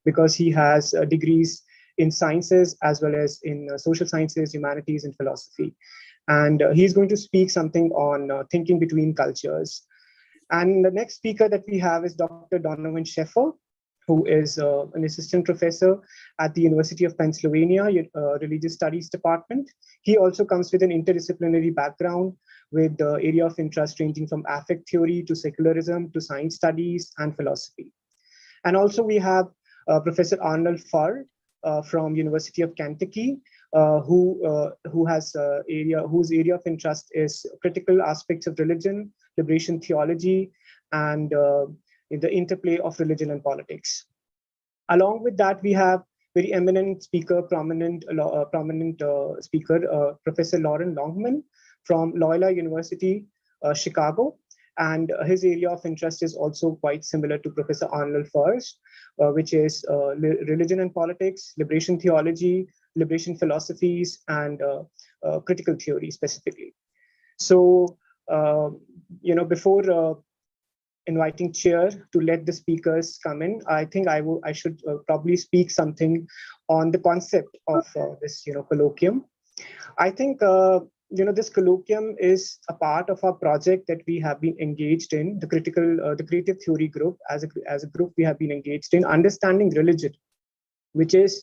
because he has degrees in sciences as well as in social sciences, humanities, and philosophy. And he's going to speak something on thinking between cultures. And the next speaker that we have is Dr. Donovan Sheffer, who is an assistant professor at the University of Pennsylvania, Religious Studies Department. He also comes with an interdisciplinary background with the area of interest ranging from affect theory to secularism to science studies and philosophy. And also we have Professor Arnold Farr from University of Kentucky, whose area of interest is critical aspects of religion, liberation theology, and the interplay of religion and politics. Along with that, we have very eminent speaker, prominent speaker, Professor Lauren Longman from Loyola University, Chicago. And his area of interest is also quite similar to Professor Arnold Farr's, which is religion and politics, liberation theology, liberation philosophies, and critical theory specifically. So, before inviting Chair to let the speakers come in, I think I should probably speak something on the concept of this colloquium. I think this colloquium is a part of our project that we have been engaged in, the creative theory group. As a group, we have been engaged in understanding religion, which is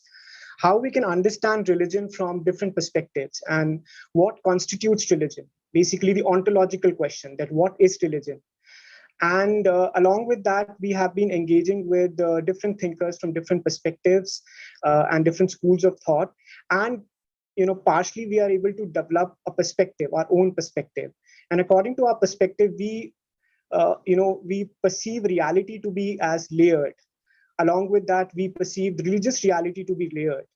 how we can understand religion from different perspectives and what constitutes religion. Basically, the ontological question that what is religion? And along with that, we have been engaging with different thinkers from different perspectives and different schools of thought. And partially we are able to develop a perspective, our own perspective. And according to our perspective, we perceive reality to be as layered. Along with that, we perceive religious reality to be layered,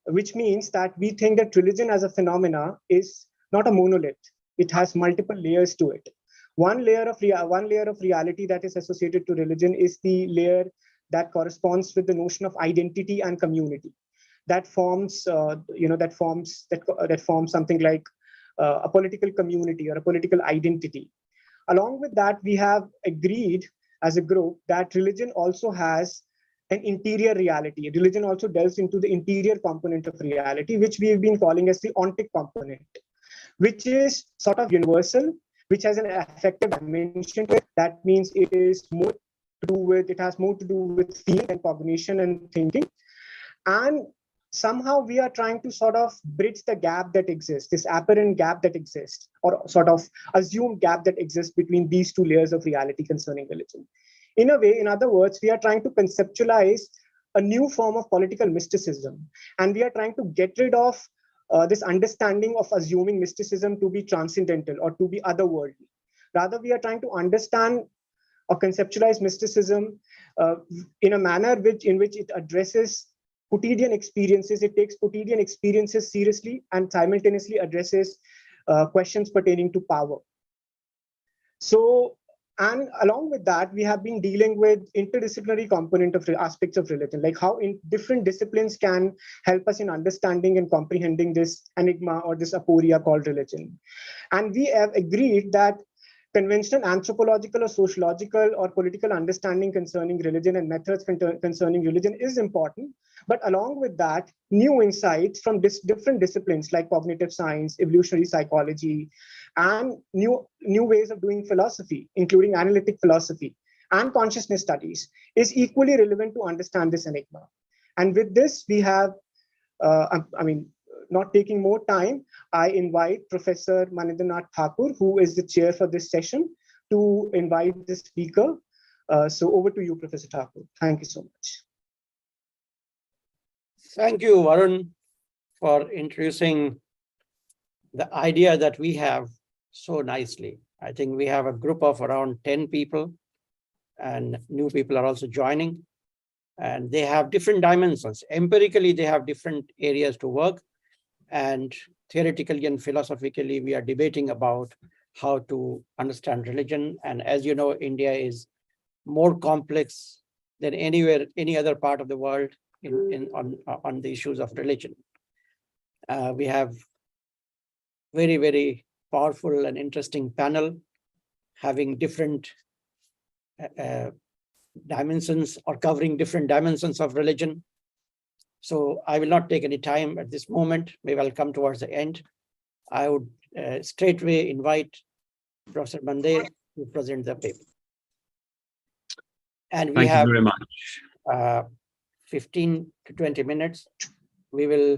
which means that we think that religion as a phenomena is not a monolith. It has multiple layers to it. One layer of reality that is associated to religion is the layer that corresponds with the notion of identity and community. That forms something like a political community or a political identity. Along with that, we have agreed as a group that religion also has an interior reality. Religion also delves into the interior component of reality, which we have been calling as the ontic component, which is sort of universal, which has an affective dimension to it. That means it has more to do with feeling and cognition and thinking. And somehow we are trying to sort of bridge the gap that exists, this apparent gap that exists, or sort of assumed gap that exists between these two layers of reality concerning religion. In a way, in other words, we are trying to conceptualize a new form of political mysticism. And we are trying to get rid of this understanding of assuming mysticism to be transcendental or to be otherworldly. Rather, we are trying to understand or conceptualize mysticism in a manner in which it addresses quotidian experiences. It takes quotidian experiences seriously and simultaneously addresses questions pertaining to power. So, and along with that, we have been dealing with interdisciplinary component of aspects of religion, like how different disciplines can help us in understanding and comprehending this enigma or this aporia called religion. And we have agreed that conventional anthropological or sociological or political understanding concerning religion and methods concerning religion is important. But along with that, new insights from different disciplines like cognitive science, evolutionary psychology, and new ways of doing philosophy, including analytic philosophy and consciousness studies, is equally relevant to understand this enigma. And with this, we have, not taking more time, I invite Professor Manindranath Thakur, who is the chair for this session, to invite the speaker. So over to you, Professor Thakur. Thank you so much. Thank you, Varun, for introducing the idea that we have so nicely. I think we have a group of around 10 people, and new people are also joining, and they have different dimensions. Empirically, they have different areas to work, and theoretically and philosophically, we are debating about how to understand religion. And as you know, India is more complex than any other part of the world on the issues of religion. We have very, very powerful and interesting panel having different dimensions or covering different dimensions of religion. So I will not take any time at this moment. Maybe I'll come towards the end. I would straightway invite Professor Bande to present the paper. And we Thank have you very much. 15 to 20 minutes. We will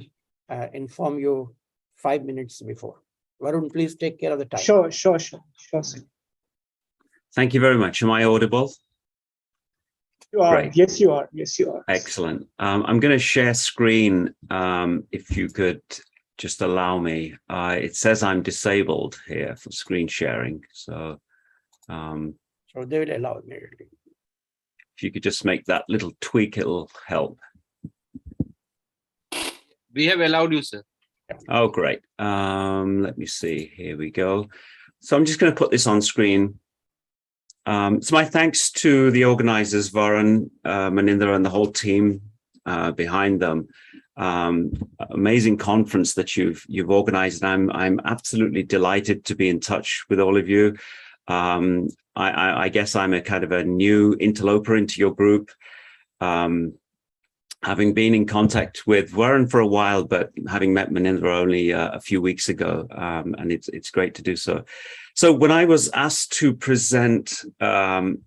inform you 5 minutes before. Varun, please take care of the time. Sure, sir. Thank you very much. Am I audible? You are. Great. Yes, you are. Yes, you are. Excellent. I'm going to share screen. If you could just allow me. It says I'm disabled here for screen sharing. So So they will allow immediately. if you could just make that little tweak, it'll help. We have allowed you, sir. Oh, great. Let me see. Here we go. So I'm just going to put this on screen. So my thanks to the organizers, Varun, Manindra, and the whole team behind them. Amazing conference that you've organized, and I'm absolutely delighted to be in touch with all of you. I guess I'm a kind of a new interloper into your group. Having been in contact with Warren for a while, but having met Manindra only a few weeks ago, and it's great to do so. So when I was asked to present on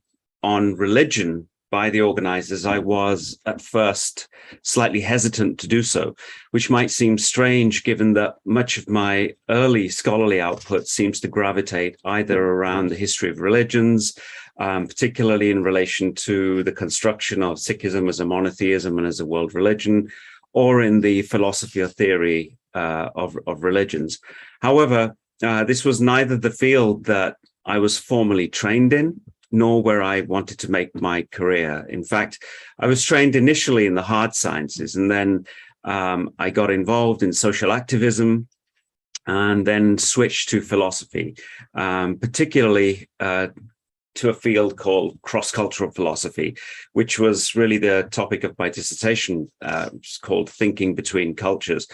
religion by the organizers, I was at first slightly hesitant to do so, which might seem strange given that much of my early scholarly output seems to gravitate either around the history of religions, particularly in relation to the construction of Sikhism as a monotheism and as a world religion, or in the philosophy or theory of religions. However, this was neither the field that I was formally trained in, nor where I wanted to make my career. In fact, I was trained initially in the hard sciences, and then I got involved in social activism, and then switched to philosophy, particularly to a field called cross-cultural philosophy, which was really the topic of my dissertation, which is called Thinking Between Cultures.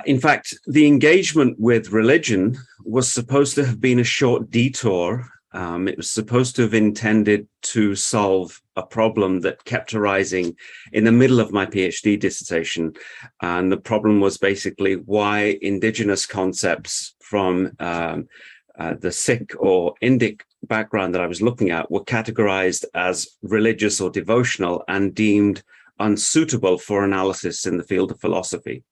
In fact, the engagement with religion was supposed to have been a short detour. It was supposed to have intended to solve a problem that kept arising in the middle of my PhD dissertation. And the problem was basically why indigenous concepts from the Sikh or Indic background that I was looking at were categorized as religious or devotional and deemed unsuitable for analysis in the field of philosophy.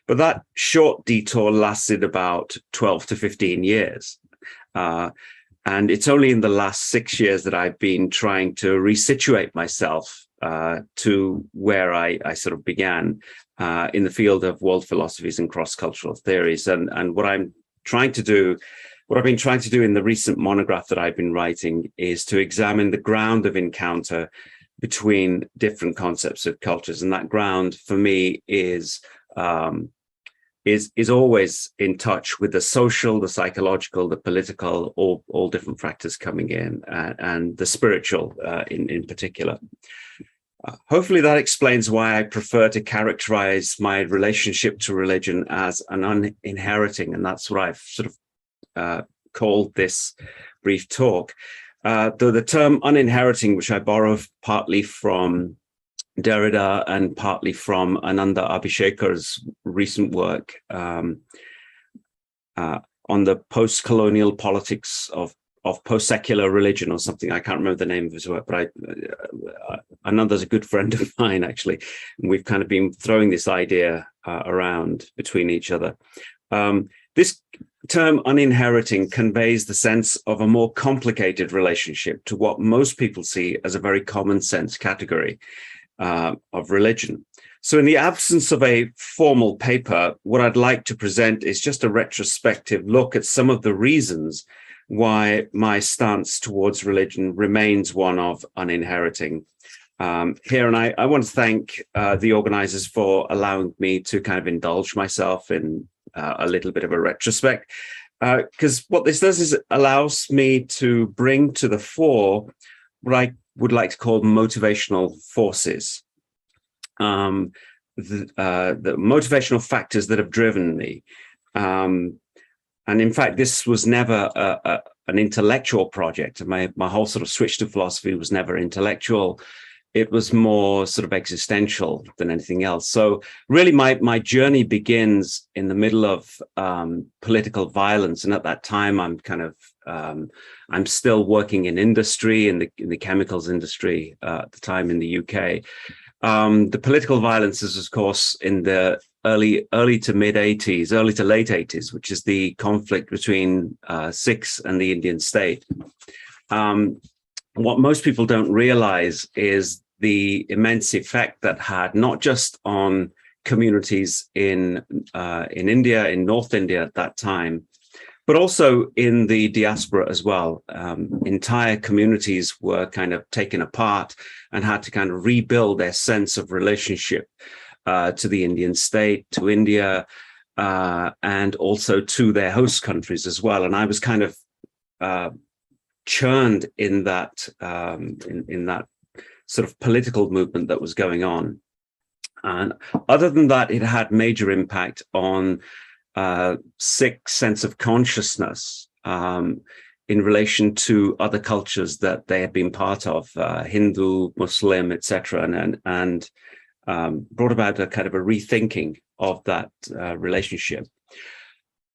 But that short detour lasted about 12 to 15 years. And it's only in the last 6 years that I've been trying to resituate myself to where I sort of began in the field of world philosophies and cross-cultural theories. And what I'm trying to do, what I've been trying to do in the recent monograph that I've been writing is to examine the ground of encounter between different concepts of cultures. And that ground for me is always in touch with the social, the psychological, the political, all different factors coming in, and the spiritual in particular. Hopefully that explains why I prefer to characterize my relationship to religion as an uninheriting, and that's what I've sort of called this brief talk. Though the term uninheriting, which I borrow partly from Derrida and partly from Ananda Abhishekhar's recent work on the post-colonial politics of post-secular religion or something. I can't remember the name of his work, but Ananda's a good friend of mine, actually. And we've kind of been throwing this idea around between each other. This term uninheriting conveys the sense of a more complicated relationship to what most people see as a very common sense category of religion. So in the absence of a formal paper, what I'd like to present is just a retrospective look at some of the reasons why my stance towards religion remains one of uninheriting. Here, and I want to thank the organizers for allowing me to kind of indulge myself in a little bit of a retrospect, because what this does is it allows me to bring to the fore what I would like to call motivational forces, the motivational factors that have driven me. And in fact, this was never an intellectual project. My whole sort of switch to philosophy was never intellectual. It was more sort of existential than anything else. So really my journey begins in the middle of political violence. And at that time, I'm still working in industry, in the chemicals industry at the time in the UK. The political violence is, of course, in the early to mid 80s, early to late 80s, which is the conflict between Sikhs and the Indian state. What most people don't realize is the immense effect that had, not just on communities in India, in North India at that time, but also in the diaspora as well. Entire communities were kind of taken apart and had to kind of rebuild their sense of relationship to the Indian state, to India, and also to their host countries as well. And I was kind of churned in that in that sort of political movement that was going on. And other than that, it had major impact on Sikh sense of consciousness in relation to other cultures that they had been part of, Hindu, Muslim, etc., and brought about a kind of a rethinking of that relationship.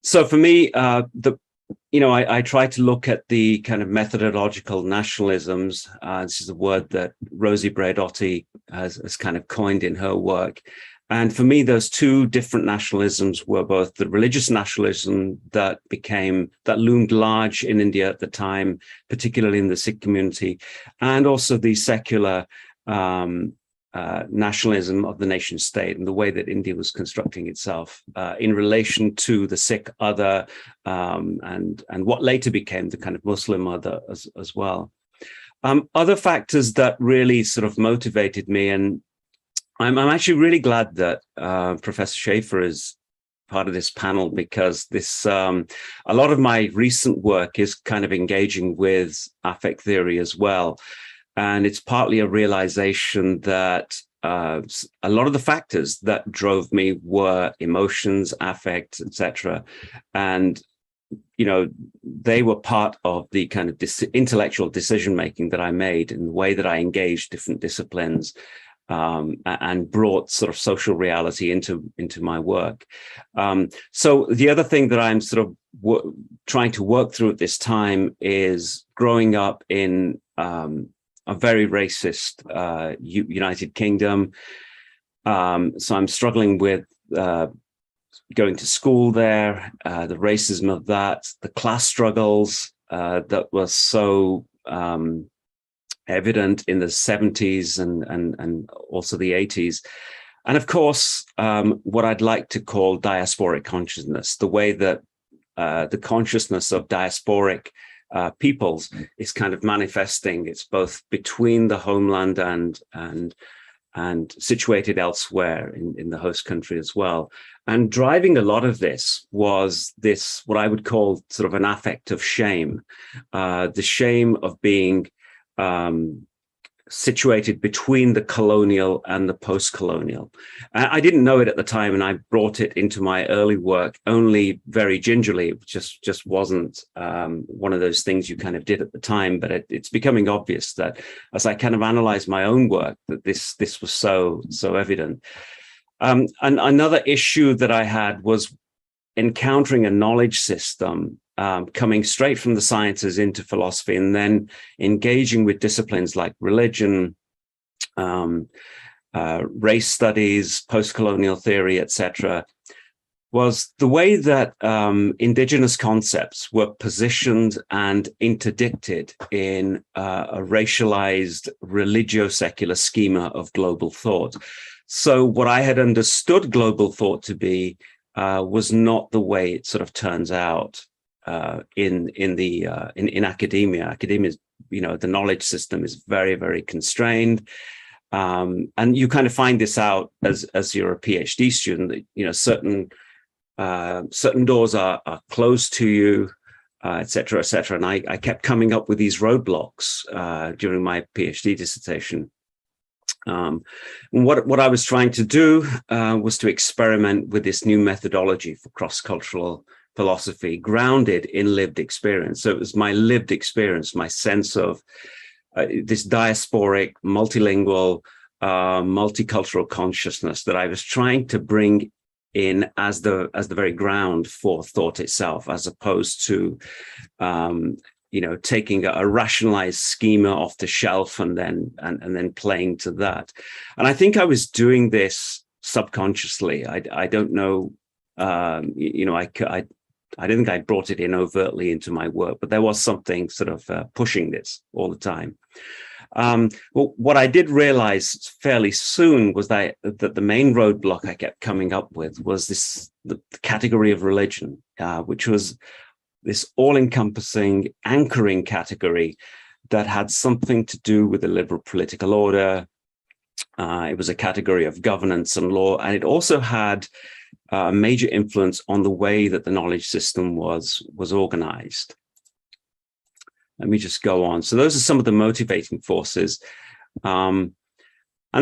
So for me, I try to look at the kind of methodological nationalisms. This is a word that Rosie Braidotti has kind of coined in her work. And for me, those two different nationalisms were both the religious nationalism that loomed large in India at the time, particularly in the Sikh community, and also the secular nationalism of the nation state and the way that India was constructing itself in relation to the Sikh other and what later became the kind of Muslim other as well. Other factors that really sort of motivated me, and I'm actually really glad that Professor Schaefer is part of this panel, because this a lot of my recent work is kind of engaging with affect theory as well. And it's partly a realization that a lot of the factors that drove me were emotions, affect, etc. And, they were part of the kind of intellectual decision-making that I made in the way that I engaged different disciplines and brought sort of social reality into my work. So the other thing that I'm sort of trying to work through at this time is growing up in a very racist United Kingdom. So I'm struggling with going to school there, the racism of that, the class struggles that were so evident in the 70s and also the 80s. And of course, what I'd like to call diasporic consciousness, the way that the consciousness of diasporic peoples is kind of manifesting. It's both between the homeland and situated elsewhere in the host country as well. And driving a lot of this was this, what I would call sort of an affect of shame, the shame of being situated between the colonial and the post-colonial. I didn't know it at the time, and I brought it into my early work only very gingerly. It just wasn't one of those things you kind of did at the time, but it's becoming obvious that as I kind of analyze my own work, that this was so evident. And another issue that I had was encountering a knowledge system coming straight from the sciences into philosophy, and then engaging with disciplines like religion, race studies, post-colonial theory, etc., was the way that indigenous concepts were positioned and interdicted in a racialized religio-secular schema of global thought. So what I had understood global thought to be was not the way it sort of turns out in academia. Academia is, the knowledge system is very, very constrained. And you kind of find this out as you're a PhD student, that, certain doors are closed to you, et cetera, et cetera. And I kept coming up with these roadblocks during my PhD dissertation. What I was trying to do was to experiment with this new methodology for cross-cultural philosophy grounded in lived experience. So it was my lived experience, my sense of this diasporic, multilingual, multicultural consciousness that I was trying to bring in as the very ground for thought itself, as opposed to taking a rationalized schema off the shelf and then playing to that. And I think I was doing this subconsciously. I don't know. I don't think I brought it in overtly into my work, but there was something sort of pushing this all the time. Well, what I did realize fairly soon was that the main roadblock I kept coming up with was the category of religion, which was this all-encompassing anchoring category that had something to do with the liberal political order. It was a category of governance and law, and it also had a major influence on the way that the knowledge system was organized. Let me just go on. So those are some of the motivating forces. And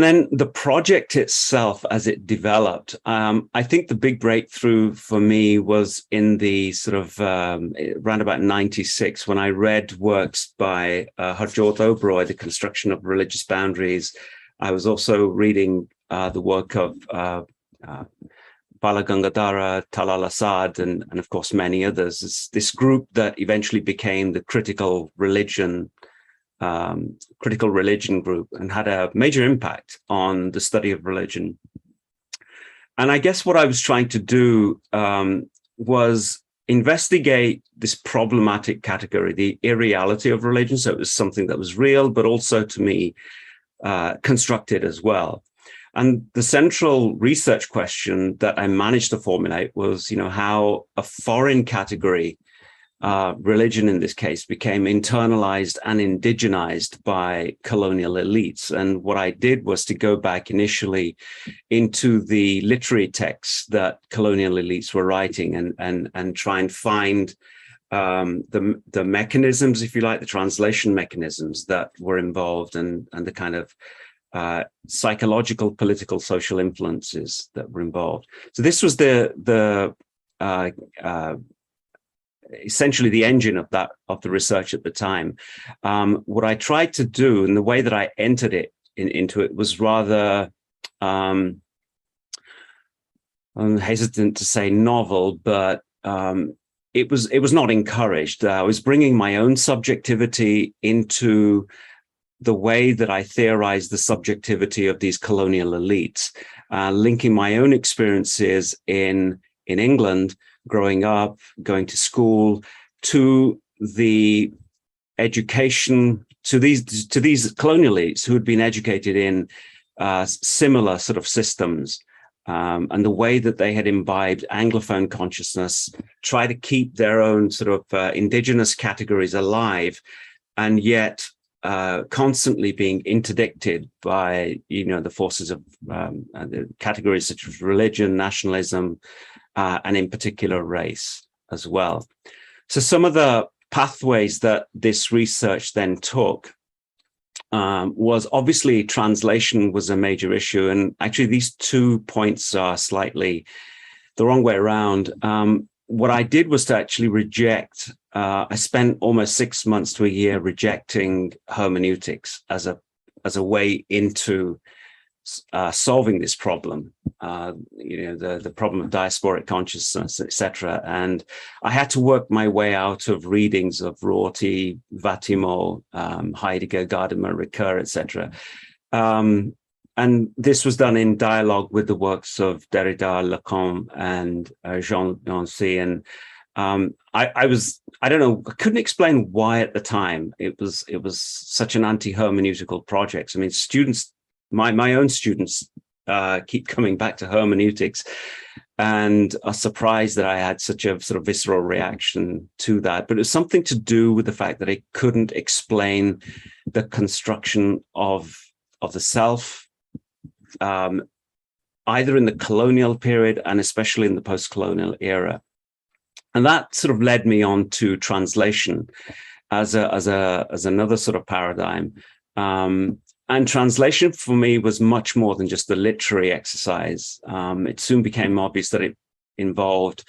then the project itself, as it developed, I think the big breakthrough for me was in the sort of around about 96, when I read works by Harjot Oberoi, The Construction of Religious Boundaries. I was also reading the work of Bala Gangadhara, Talal Asad, and of course many others. It's this group that eventually became the critical religion group and had a major impact on the study of religion. And I guess what I was trying to do was investigate this problematic category, the irreality of religion. So it was something that was real, but also to me, constructed as well. And the central research question that I managed to formulate was, how a foreign category, religion in this case, became internalized and indigenized by colonial elites. And what I did was to go back initially into the literary texts that colonial elites were writing and try and find the mechanisms, if you like, the translation mechanisms that were involved and the kind of psychological, political, social influences that were involved. So this was essentially the engine of the research at the time. What I tried to do, and the way that I entered it into it, was rather I'm hesitant to say novel, but it was not encouraged. I was bringing my own subjectivity into the way that I theorized the subjectivity of these colonial elites, linking my own experiences in England, growing up, going to school, to the education, to these colonial elites who had been educated in similar sort of systems, and the way that they had imbibed Anglophone consciousness, try to keep their own sort of indigenous categories alive, and yet constantly being interdicted by the forces of the categories such as religion, nationalism, and in particular race as well. So some of the pathways that this research then took was obviously translation was a major issue, and actually these 2 points are slightly the wrong way around. What I did was to actually reject. I spent almost 6 months to a year rejecting hermeneutics as a way into solving this problem. The problem of diasporic consciousness, etc. And I had to work my way out of readings of Rorty, Vatimo, Heidegger, Gadamer, Ricoeur, etc. And this was done in dialogue with the works of Derrida, Lacan, and Jean Nancy. And I don't know, I couldn't explain why at the time it was such an anti-hermeneutical project. I mean, students, my own students keep coming back to hermeneutics and are surprised that I had such a sort of visceral reaction to that. But it was something to do with the fact that I couldn't explain the construction of the self, either in the colonial period and especially in the post-colonial era. And that sort of led me on to translation as another sort of paradigm. And translation for me was much more than just the literary exercise. It soon became obvious that it involved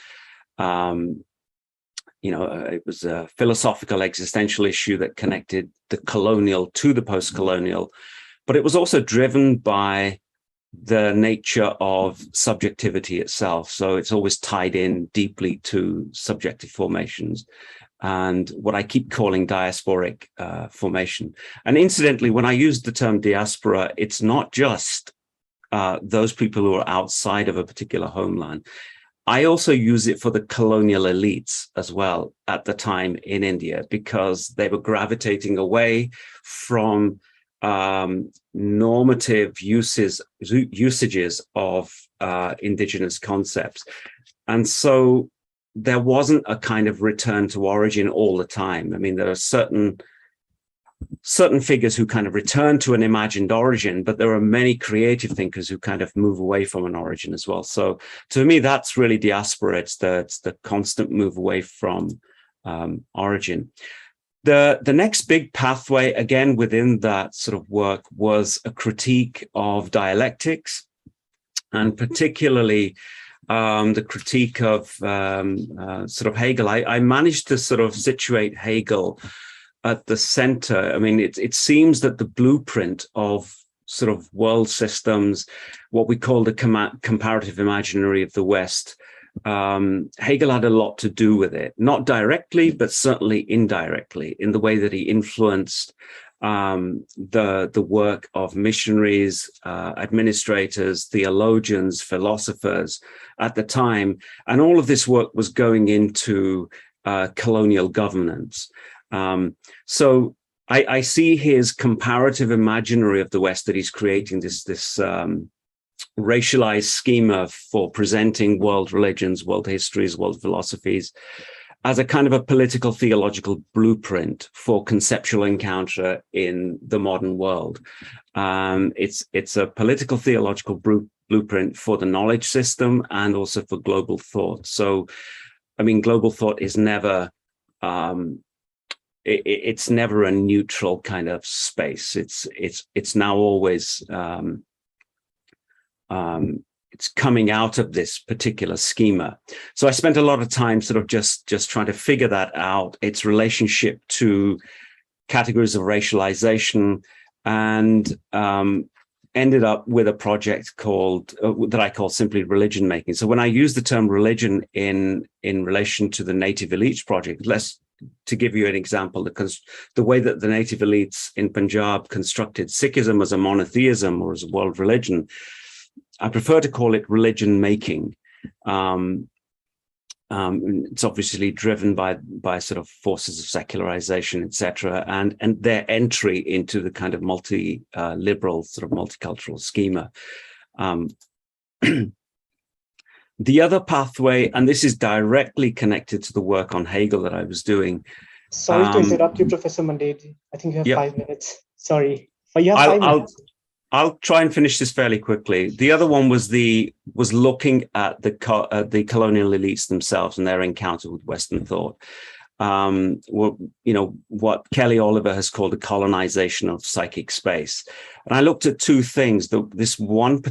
it was a philosophical existential issue that connected the colonial to the post-colonial, but it was also driven by the nature of subjectivity itself. So it's always tied in deeply to subjective formations and what I keep calling diasporic formation. And incidentally, when I use the term diaspora, it's not just those people who are outside of a particular homeland. I also use it for the colonial elites as well at the time in India, because they were gravitating away from normative usages of indigenous concepts. And so there wasn't a kind of return to origin all the time. I mean, there are certain figures who kind of return to an imagined origin, but there are many creative thinkers who kind of move away from an origin as well. So to me, that's really diaspora. It's the constant move away from origin. The next big pathway, again, within that sort of work, was a critique of dialectics, and particularly the critique of sort of Hegel. I managed to sort of situate Hegel at the center. I mean, it seems that the blueprint of sort of world systems, what we call the comparative imaginary of the West, Hegel had a lot to do with it, not directly, but certainly indirectly, in the way that he influenced the work of missionaries, administrators, theologians, philosophers at the time. And all of this work was going into colonial governance. So I see his comparative imaginary of the West, that he's creating this racialized schema for presenting world religions, world histories, world philosophies, as a kind of a political theological blueprint for conceptual encounter in the modern world. It's a political theological blueprint for the knowledge system and also for global thought. So, I mean, global thought is never it's never a neutral kind of space. It's now always it's coming out of this particular schema. So I spent a lot of time sort of just trying to figure that out, its relationship to categories of racialization, and ended up with a project called that I call simply religion making. So when I use the term religion in relation to the Native Elites project, to give you an example, the way that the native elites in Punjab constructed Sikhism as a monotheism or as a world religion, I prefer to call it religion making. It's obviously driven by sort of forces of secularization, etc., and their entry into the kind of liberal sort of multicultural schema. The other pathway, and this is directly connected to the work on Hegel that I was doing. Sorry to interrupt you, Professor Mandate. I think you have 5 minutes. Sorry. You have 5 minutes. I'll try and finish this fairly quickly. The other one was looking at the colonial elites themselves and their encounter with Western thought. What Kelly Oliver has called the colonization of psychic space. And I looked at two things. This one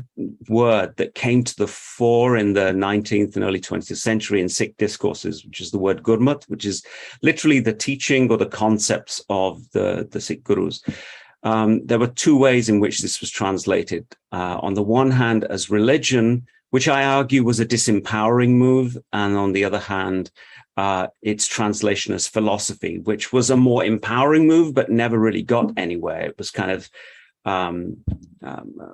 word that came to the fore in the 19th and early 20th century in Sikh discourses, which is the word gurmat, which is literally the teaching or the concepts of the Sikh gurus. There were two ways in which this was translated. On the one hand, as religion, which I argue was a disempowering move, and on the other hand, its translation as philosophy, which was a more empowering move, but never really got anywhere. It was kind of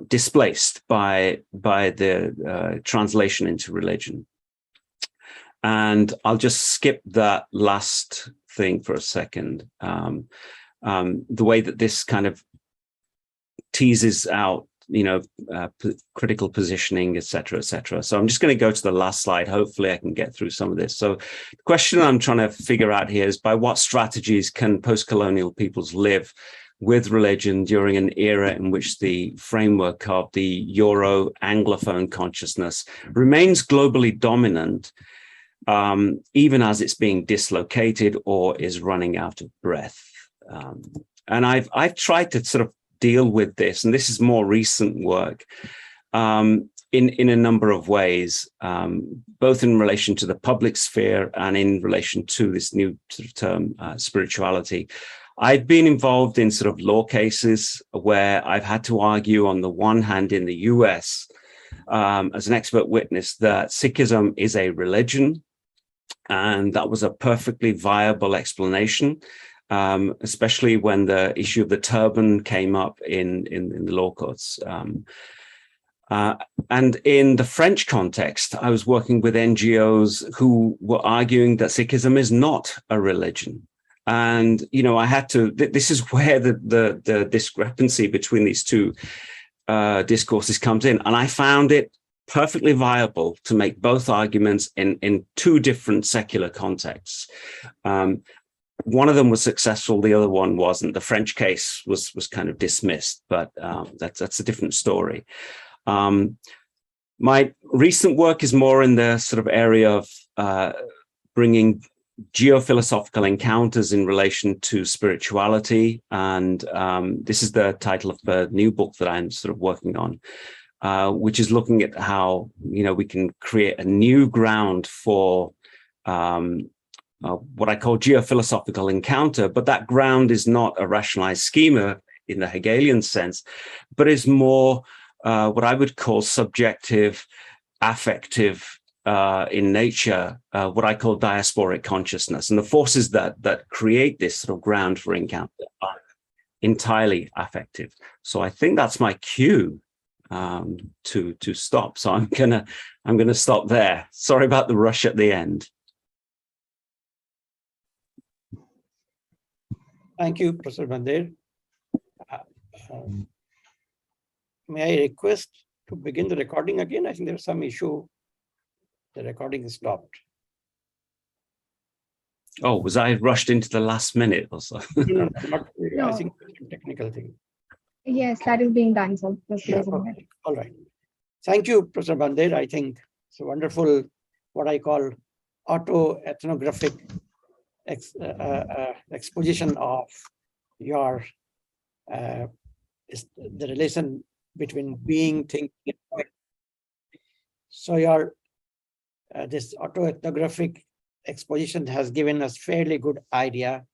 displaced by the translation into religion. And I'll just skip that last thing for a second. The way that this kind of teases out, critical positioning, et cetera, et cetera. So I'm just going to go to the last slide. Hopefully I can get through some of this. So the question I'm trying to figure out here is, by what strategies can post-colonial peoples live with religion during an era in which the framework of the Euro-Anglophone consciousness remains globally dominant, even as it's being dislocated or is running out of breath? And I've tried to sort of deal with this, and this is more recent work, in a number of ways, both in relation to the public sphere and in relation to this new sort of term, spirituality. I've been involved in sort of law cases where I've had to argue on the one hand in the US as an expert witness that Sikhism is a religion, and that was a perfectly viable explanation, especially when the issue of the turban came up in the law courts. And in the French context, I was working with NGOs who were arguing that Sikhism is not a religion. And, you know, I had to, this is where the discrepancy between these two discourses comes in. And I found it perfectly viable to make both arguments in two different secular contexts. One of them was successful, the other one wasn't. The French case was kind of dismissed, but that's a different story. My recent work is more in the sort of area of bringing geophilosophical encounters in relation to spirituality. And this is the title of the new book that I'm sort of working on, which is looking at how, you know, we can create a new ground for what I call geophilosophical encounter. But that ground is not a rationalized schema in the Hegelian sense, but is more what I would call subjective, affective in nature, what I call diasporic consciousness. And the forces that create this sort of ground for encounter are entirely affective. So I think that's my cue to stop. So I'm gonna stop there. Sorry about the rush at the end. Thank you, Professor Bandir. May I request to begin the recording again? I think there's some issue. The recording is stopped. Oh, was I rushed into the last minute or so? No, not really. No. I think it's a technical thing. Yes, that is being done, sir. Just Yeah, raise a minute. okay. All right. Thank you, Professor Bandir. I think it's a wonderful, what I call auto-ethnographic exposition of your the relation between being, thinking, and knowing. So your this autoethnographic exposition has given us fairly good idea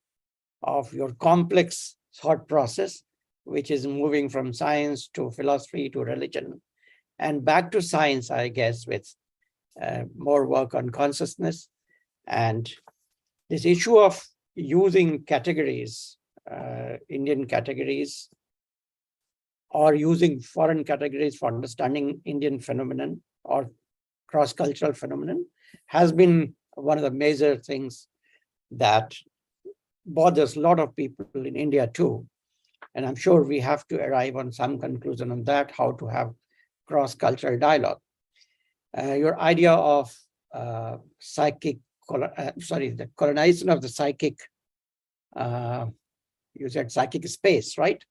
of your complex thought process, which is moving from science to philosophy to religion and back to science, I guess, with more work on consciousness. And this issue of using categories, Indian categories, or using foreign categories for understanding Indian phenomenon or cross-cultural phenomenon has been one of the major things that bothers a lot of people in India too. And I'm sure we have to arrive on some conclusion on that, how to have cross-cultural dialogue. Your idea of the colonization of the psychic, you said psychic space, right?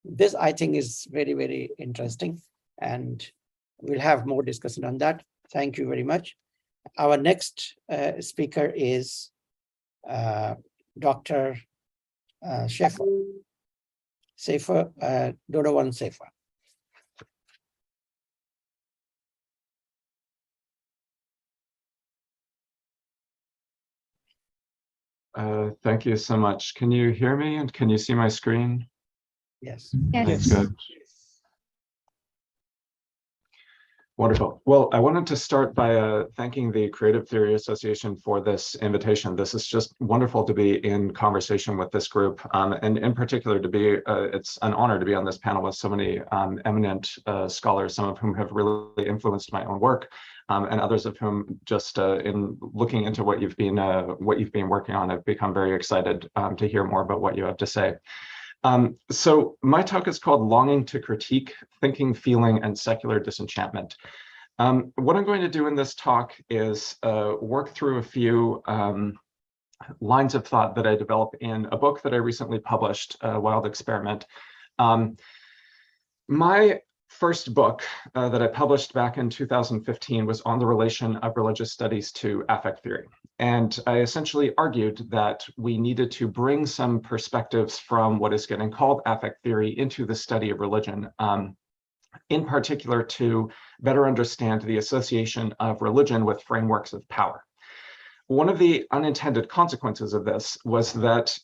This, I think, is very, very interesting, and we'll have more discussion on that. Thank you very much. Our next speaker is Dr. Schaefer, Donovan Schaefer. Thank you so much. Can you hear me and can you see my screen? Yes. Yes. That's good. Wonderful. Well, I wanted to start by thanking the Creative Theory Association for this invitation. This is just wonderful to be in conversation with this group, and in particular to be, it's an honor to be on this panel with so many eminent scholars, some of whom have really influenced my own work, and others of whom just in looking into what you've been working on, I've become very excited to hear more about what you have to say. So my talk is called Longing to Critique, Thinking, Feeling, and Secular Disenchantment. What I'm going to do in this talk is work through a few lines of thought that I developed in a book that I recently published, Wild Experiment. My first book that I published back in 2015 was on the relation of religious studies to affect theory. And I essentially argued that we needed to bring some perspectives from what is getting called affect theory into the study of religion. in particular to better understand the association of religion with frameworks of power. One of the unintended consequences of this was that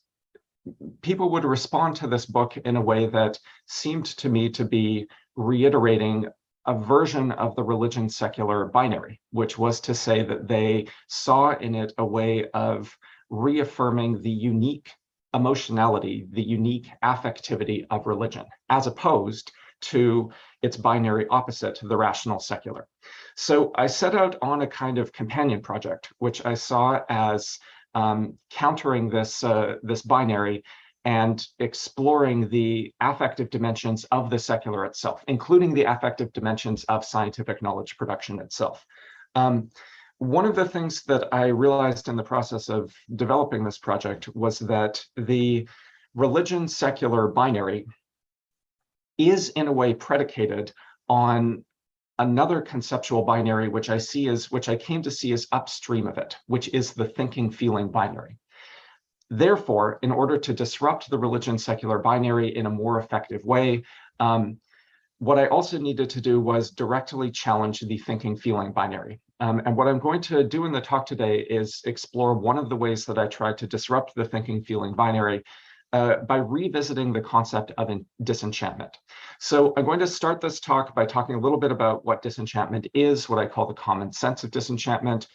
people would respond to this book in a way that seemed to me to be reiterating a version of the religion-secular binary, which was to say that they saw in it a way of reaffirming the unique emotionality, the unique affectivity of religion, as opposed to its binary opposite, the rational secular. So I set out on a kind of companion project, which I saw as countering this binary and exploring the affective dimensions of the secular itself, including the affective dimensions of scientific knowledge production itself. One of the things that I realized in the process of developing this project was that the religion-secular binary is in a way predicated on another conceptual binary, which I came to see as upstream of it, which is the thinking-feeling binary. Therefore, in order to disrupt the religion-secular binary in a more effective way, what I also needed to do was directly challenge the thinking-feeling binary. And what I'm going to do in the talk today is explore one of the ways that I tried to disrupt the thinking-feeling binary by revisiting the concept of disenchantment. So I'm going to start this talk by talking a little bit about what disenchantment is, what I call the common sense of disenchantment.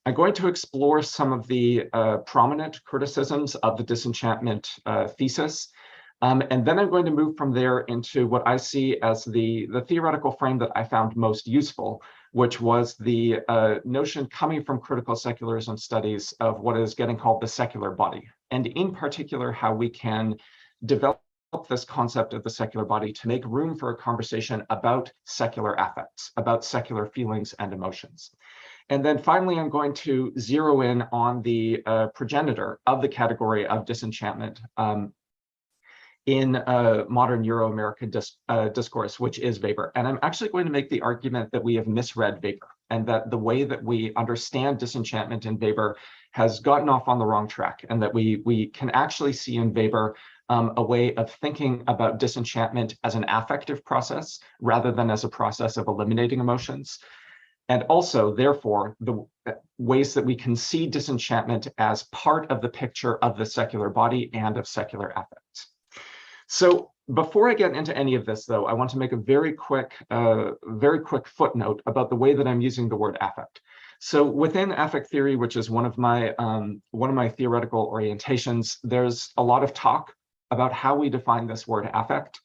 I'm going to explore some of the prominent criticisms of the disenchantment thesis. And then I'm going to move from there into what I see as the theoretical frame that I found most useful, which was the notion coming from critical secularism studies of what is getting called the secular body, and in particular, how we can develop this concept of the secular body to make room for a conversation about secular affects, about secular feelings and emotions. And then finally, I'm going to zero in on the progenitor of the category of disenchantment in modern Euro-American discourse, which is Weber. And I'm actually going to make the argument that we have misread Weber, and that the way that we understand disenchantment in Weber has gotten off on the wrong track, and that we can actually see in Weber a way of thinking about disenchantment as an affective process rather than as a process of eliminating emotions. And also, therefore, the ways that we can see disenchantment as part of the picture of the secular body and of secular affects. So before I get into any of this, though, I want to make a very quick footnote about the way that I'm using the word affect. So within affect theory, which is one of my theoretical orientations, there's a lot of talk about how we define this word affect.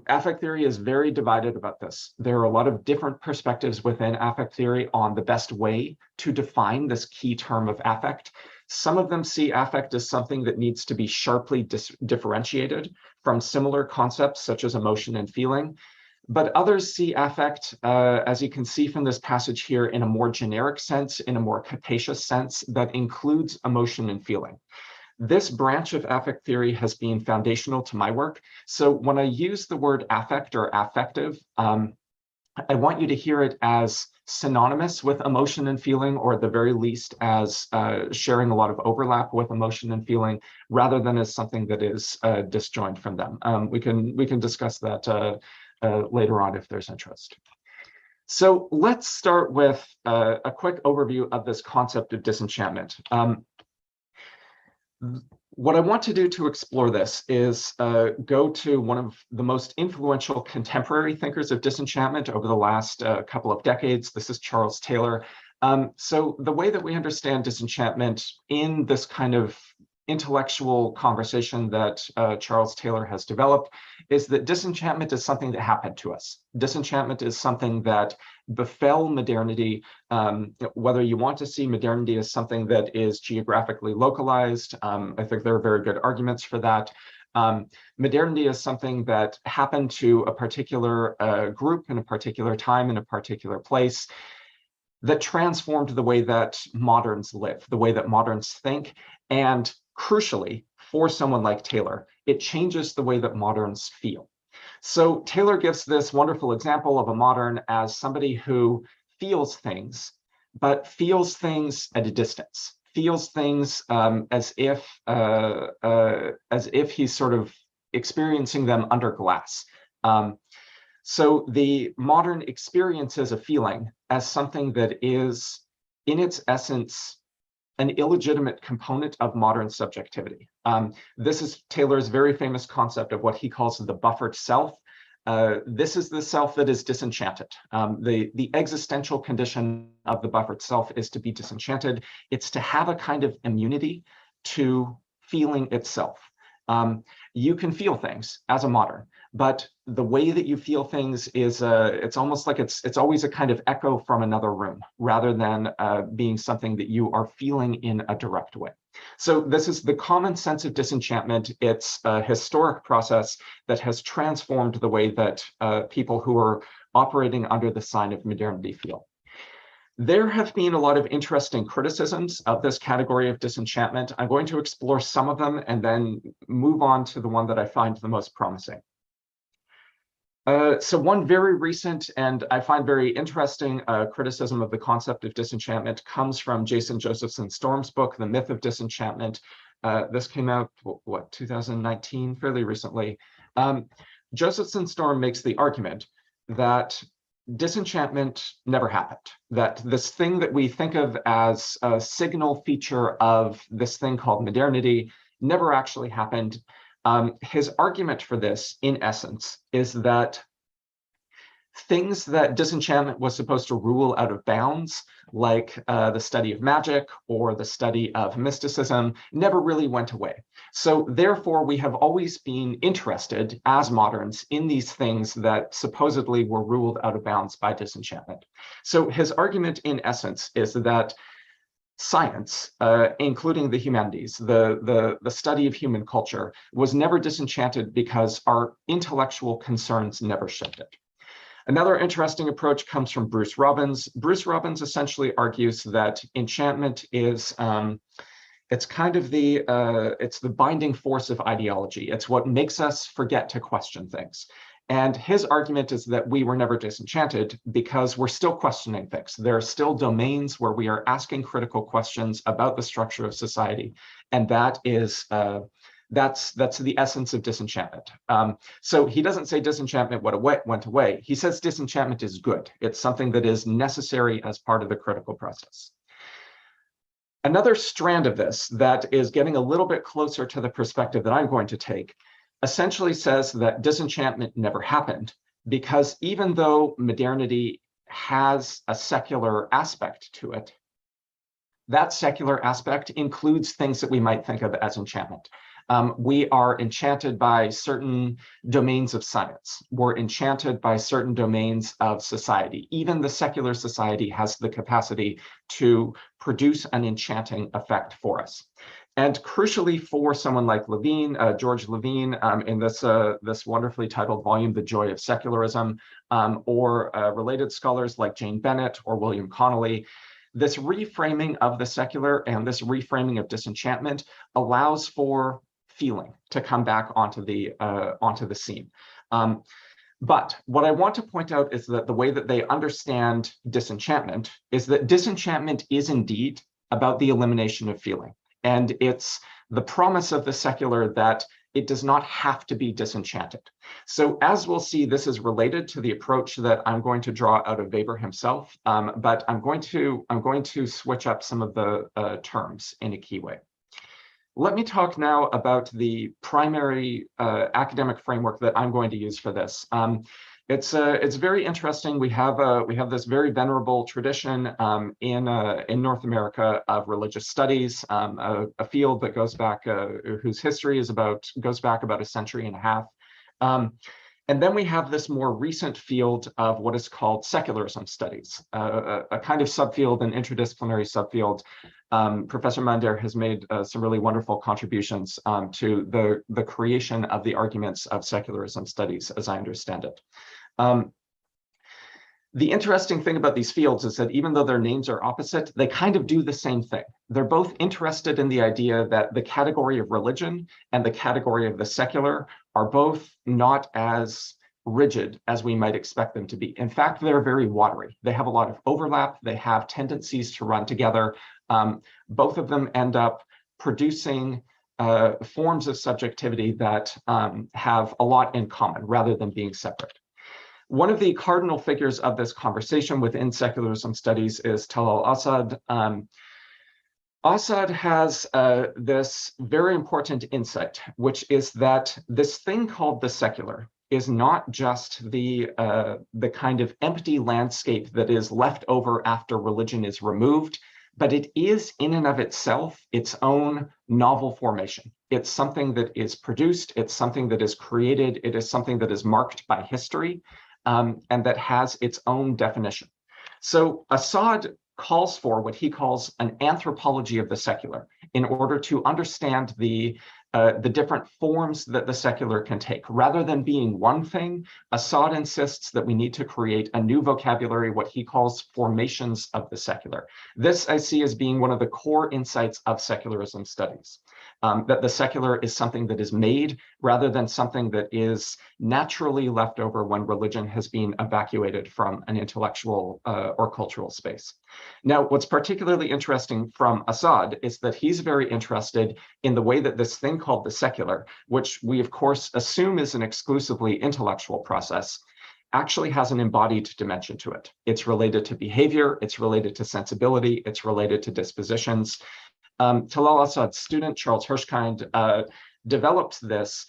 Affect theory is very divided about this. There are a lot of different perspectives within affect theory on the best way to define this key term of affect. Some of them see affect as something that needs to be sharply differentiated from similar concepts such as emotion and feeling. But others see affect, as you can see from this passage here, in a more generic sense, in a more capacious sense that includes emotion and feeling. This branch of affect theory has been foundational to my work. So when I use the word affect or affective, I want you to hear it as synonymous with emotion and feeling, or at the very least as sharing a lot of overlap with emotion and feeling, rather than as something that is disjoint from them. We can discuss that later on if there's interest. So let's start with a quick overview of this concept of disenchantment. What I want to do to explore this is go to one of the most influential contemporary thinkers of disenchantment over the last couple of decades. This is Charles Taylor. So the way that we understand disenchantment in this kind of intellectual conversation that Charles Taylor has developed is that disenchantment is something that happened to us. Disenchantment is something that befell modernity, whether you want to see modernity as something that is geographically localized. I think there are very good arguments for that. Modernity is something that happened to a particular group in a particular time in a particular place that transformed the way that moderns live, the way that moderns think, and crucially, for someone like Taylor, it changes the way that moderns feel. So Taylor gives this wonderful example of a modern as somebody who feels things, but feels things at a distance, feels things as if he's sort of experiencing them under glass. So the modern experiences a feeling as something that is, in its essence, an illegitimate component of modern subjectivity. This is Taylor's very famous concept of what he calls the buffered self. This is the self that is disenchanted. The existential condition of the buffered self is to be disenchanted. It's to have a kind of immunity to feeling itself. You can feel things as a modern, but the way that you feel things is it's almost like it's always a kind of echo from another room rather than being something that you are feeling in a direct way. So this is the common sense of disenchantment. It's a historic process that has transformed the way that people who are operating under the sign of modernity feel. There have been a lot of interesting criticisms of this category of disenchantment. I'm going to explore some of them and then move on to the one that I find the most promising. So one very recent and I find very interesting criticism of the concept of disenchantment comes from Jason Josephson Storm's book, The Myth of Disenchantment. This came out, what, 2019, fairly recently. Josephson Storm makes the argument that disenchantment never happened, that this thing that we think of as a signal feature of this thing called modernity never actually happened. His argument for this, in essence, is that things that disenchantment was supposed to rule out of bounds, like the study of magic or the study of mysticism, never really went away. So therefore, we have always been interested as moderns in these things that supposedly were ruled out of bounds by disenchantment. So his argument, in essence, is that science, including the humanities, the study of human culture, was never disenchanted because our intellectual concerns never shifted. Another interesting approach comes from Bruce Robbins. Bruce Robbins essentially argues that enchantment is it's kind of it's the binding force of ideology. It's what makes us forget to question things. And his argument is that we were never disenchanted because we're still questioning things. There are still domains where we are asking critical questions about the structure of society, and that is that's the essence of disenchantment. So he doesn't say disenchantment went away. He says disenchantment is good. It's something that is necessary as part of the critical process. Another strand of this that is getting a little bit closer to the perspective that I'm going to take essentially says that disenchantment never happened because even though modernity has a secular aspect to it, that secular aspect includes things that we might think of as enchantment. We are enchanted by certain domains of science. We're enchanted by certain domains of society. Even the secular society has the capacity to produce an enchanting effect for us. And crucially for someone like Levine, George Levine, in this wonderfully titled volume, The Joy of Secularism, or related scholars like Jane Bennett or William Connolly, this reframing of the secular and this reframing of disenchantment allows for feeling to come back onto the scene. But what I want to point out is that the way that they understand disenchantment is that disenchantment is indeed about the elimination of feeling. And it's the promise of the secular that it does not have to be disenchanted. So as we'll see, this is related to the approach that I'm going to draw out of Weber himself, but I'm going to switch up some of the terms in a key way. Let me talk now about the primary academic framework that I'm going to use for this. It's very interesting. We have this very venerable tradition in North America of religious studies, a field that goes back, whose history goes back about a century and a half. And then we have this more recent field of what is called secularism studies, a kind of subfield, an interdisciplinary subfield. Professor Mander has made some really wonderful contributions to the creation of the arguments of secularism studies, as I understand it. The interesting thing about these fields is that even though their names are opposite, they kind of do the same thing. They're both interested in the idea that the category of religion and the category of the secular are both not as rigid as we might expect them to be. In fact, they're very watery. They have a lot of overlap. They have tendencies to run together. Both of them end up producing forms of subjectivity that have a lot in common rather than being separate. One of the cardinal figures of this conversation within secularism studies is Talal Asad. Asad has this very important insight, which is that this thing called the secular is not just the kind of empty landscape that is left over after religion is removed, but it is in and of itself its own novel formation. It's something that is produced, it's something that is created, it is something that is marked by history, and that has its own definition. So Asad calls for what he calls an anthropology of the secular in order to understand the different forms that the secular can take. Rather than being one thing, Asad insists that we need to create a new vocabulary, what he calls formations of the secular. This I see as being one of the core insights of secularism studies, that the secular is something that is made rather than something that is naturally left over when religion has been evacuated from an intellectual or cultural space. Now, what's particularly interesting from Asad is that he's very interested in the way that this thing called the secular, which we of course assume is an exclusively intellectual process, actually has an embodied dimension to it. It's related to behavior, it's related to sensibility, it's related to dispositions. Talal Asad's student, Charles Hirschkind, developed this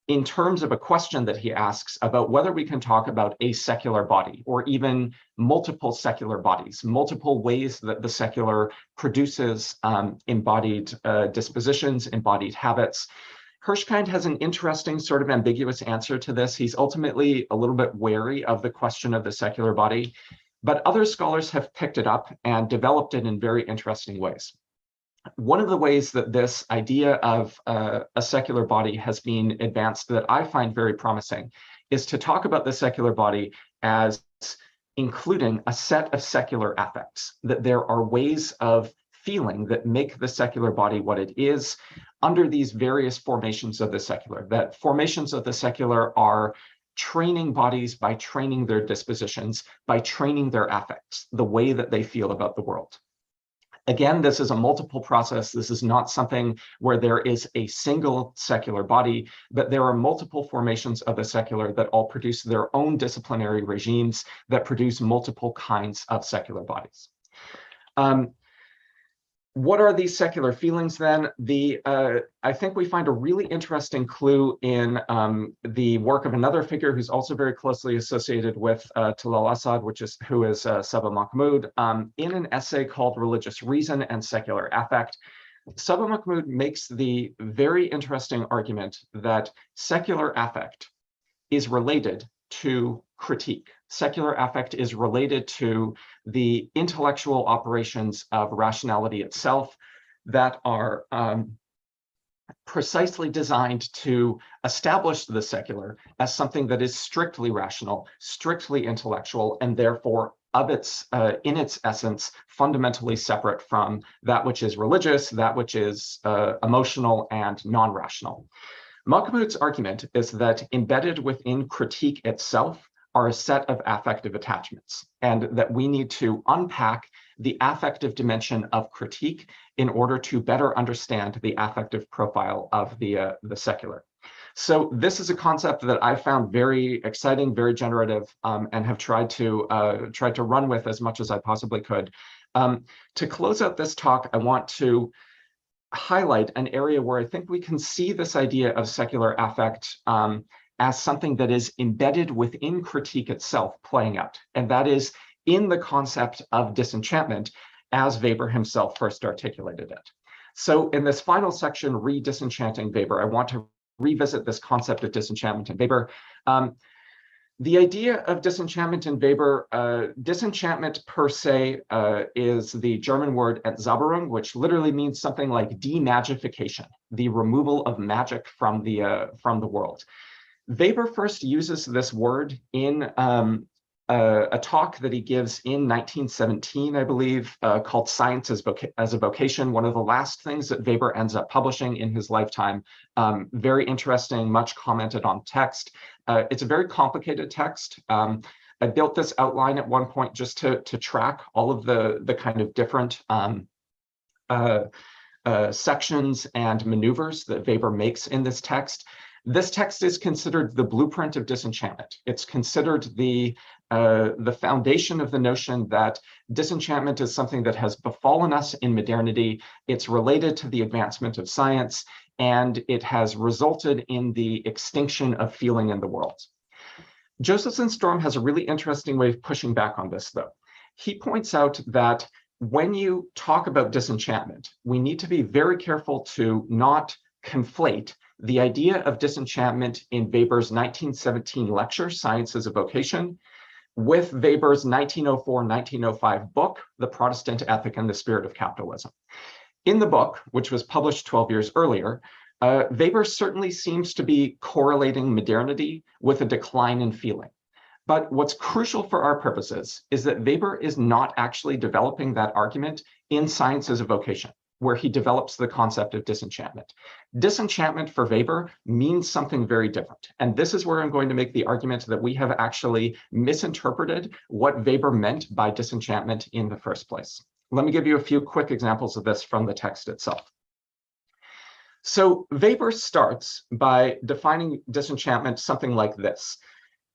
in terms of a question that he asks about whether we can talk about a secular body or even multiple secular bodies, multiple ways that the secular produces embodied dispositions, embodied habits. Hirschkind has an interesting sort of ambiguous answer to this. He's ultimately a little bit wary of the question of the secular body, but other scholars have picked it up and developed it in very interesting ways. One of the ways that this idea of a secular body has been advanced that I find very promising is to talk about the secular body as including a set of secular affects, that there are ways of feeling that make the secular body what it is under these various formations of the secular, that formations of the secular are training bodies by training their dispositions, by training their affects, the way that they feel about the world. Again, this is a multiple process. This is not something where there is a single secular body, but there are multiple formations of the secular that all produce their own disciplinary regimes that produce multiple kinds of secular bodies. What are these secular feelings then? I think we find a really interesting clue in the work of another figure who's also very closely associated with Talal Asad, who is Saba Mahmood, in an essay called Religious Reason and Secular Affect. Saba Mahmood makes the very interesting argument that secular affect is related to critique. Secular affect is related to the intellectual operations of rationality itself that are precisely designed to establish the secular as something that is strictly rational, strictly intellectual, and therefore in its essence, fundamentally separate from that which is religious, that which is emotional and non-rational. Mahmood's argument is that embedded within critique itself are a set of affective attachments, and that we need to unpack the affective dimension of critique in order to better understand the affective profile of the secular. So this is a concept that I found very exciting, very generative, and have tried to run with as much as I possibly could. To close out this talk, I want to highlight an area where I think we can see this idea of secular affect as something that is embedded within critique itself playing out. And that is in the concept of disenchantment as Weber himself first articulated it. So in this final section, Re-Disenchanting Weber, I want to revisit this concept of disenchantment in Weber. The idea of disenchantment in Weber, disenchantment per se is the German word Entzaubberung, which literally means something like demagification, the removal of magic from the world. Weber first uses this word in a talk that he gives in 1917, I believe, called Science as a Vocation, one of the last things that Weber ends up publishing in his lifetime. Very interesting, much commented on text. It's a very complicated text. I built this outline at one point just to track all of the kind of different sections and maneuvers that Weber makes in this text. This text is considered the blueprint of disenchantment. It's considered the foundation of the notion that disenchantment is something that has befallen us in modernity. It's related to the advancement of science, and it has resulted in the extinction of feeling in the world. Josephson Storm has a really interesting way of pushing back on this, though. He points out that when you talk about disenchantment, we need to be very careful to not conflate the idea of disenchantment in Weber's 1917 lecture, Science as a Vocation, with Weber's 1904-1905 book, The Protestant Ethic and the Spirit of Capitalism. In the book, which was published 12 years earlier, Weber certainly seems to be correlating modernity with a decline in feeling. But what's crucial for our purposes is that Weber is not actually developing that argument in Science as a Vocation, where he develops the concept of disenchantment. Disenchantment for Weber means something very different. And this is where I'm going to make the argument that we have actually misinterpreted what Weber meant by disenchantment in the first place. Let me give you a few quick examples of this from the text itself. So Weber starts by defining disenchantment something like this.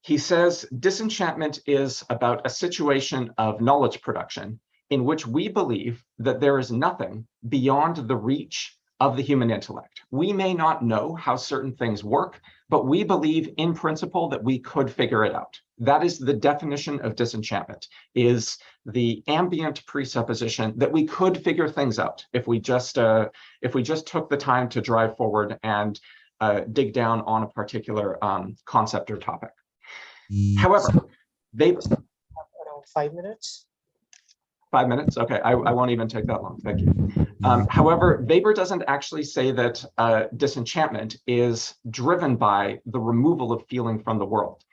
He says, disenchantment is about a situation of knowledge production in which we believe that there is nothing beyond the reach of the human intellect. We may not know how certain things work, but we believe in principle that we could figure it out. That is the definition of disenchantment, is the ambient presupposition that we could figure things out if we just took the time to drive forward and dig down on a particular concept or topic. However, Weber, Around 5 minutes. 5 minutes? Okay, I won't even take that long, thank you. However, Weber doesn't actually say that disenchantment is driven by the removal of feeling from the world.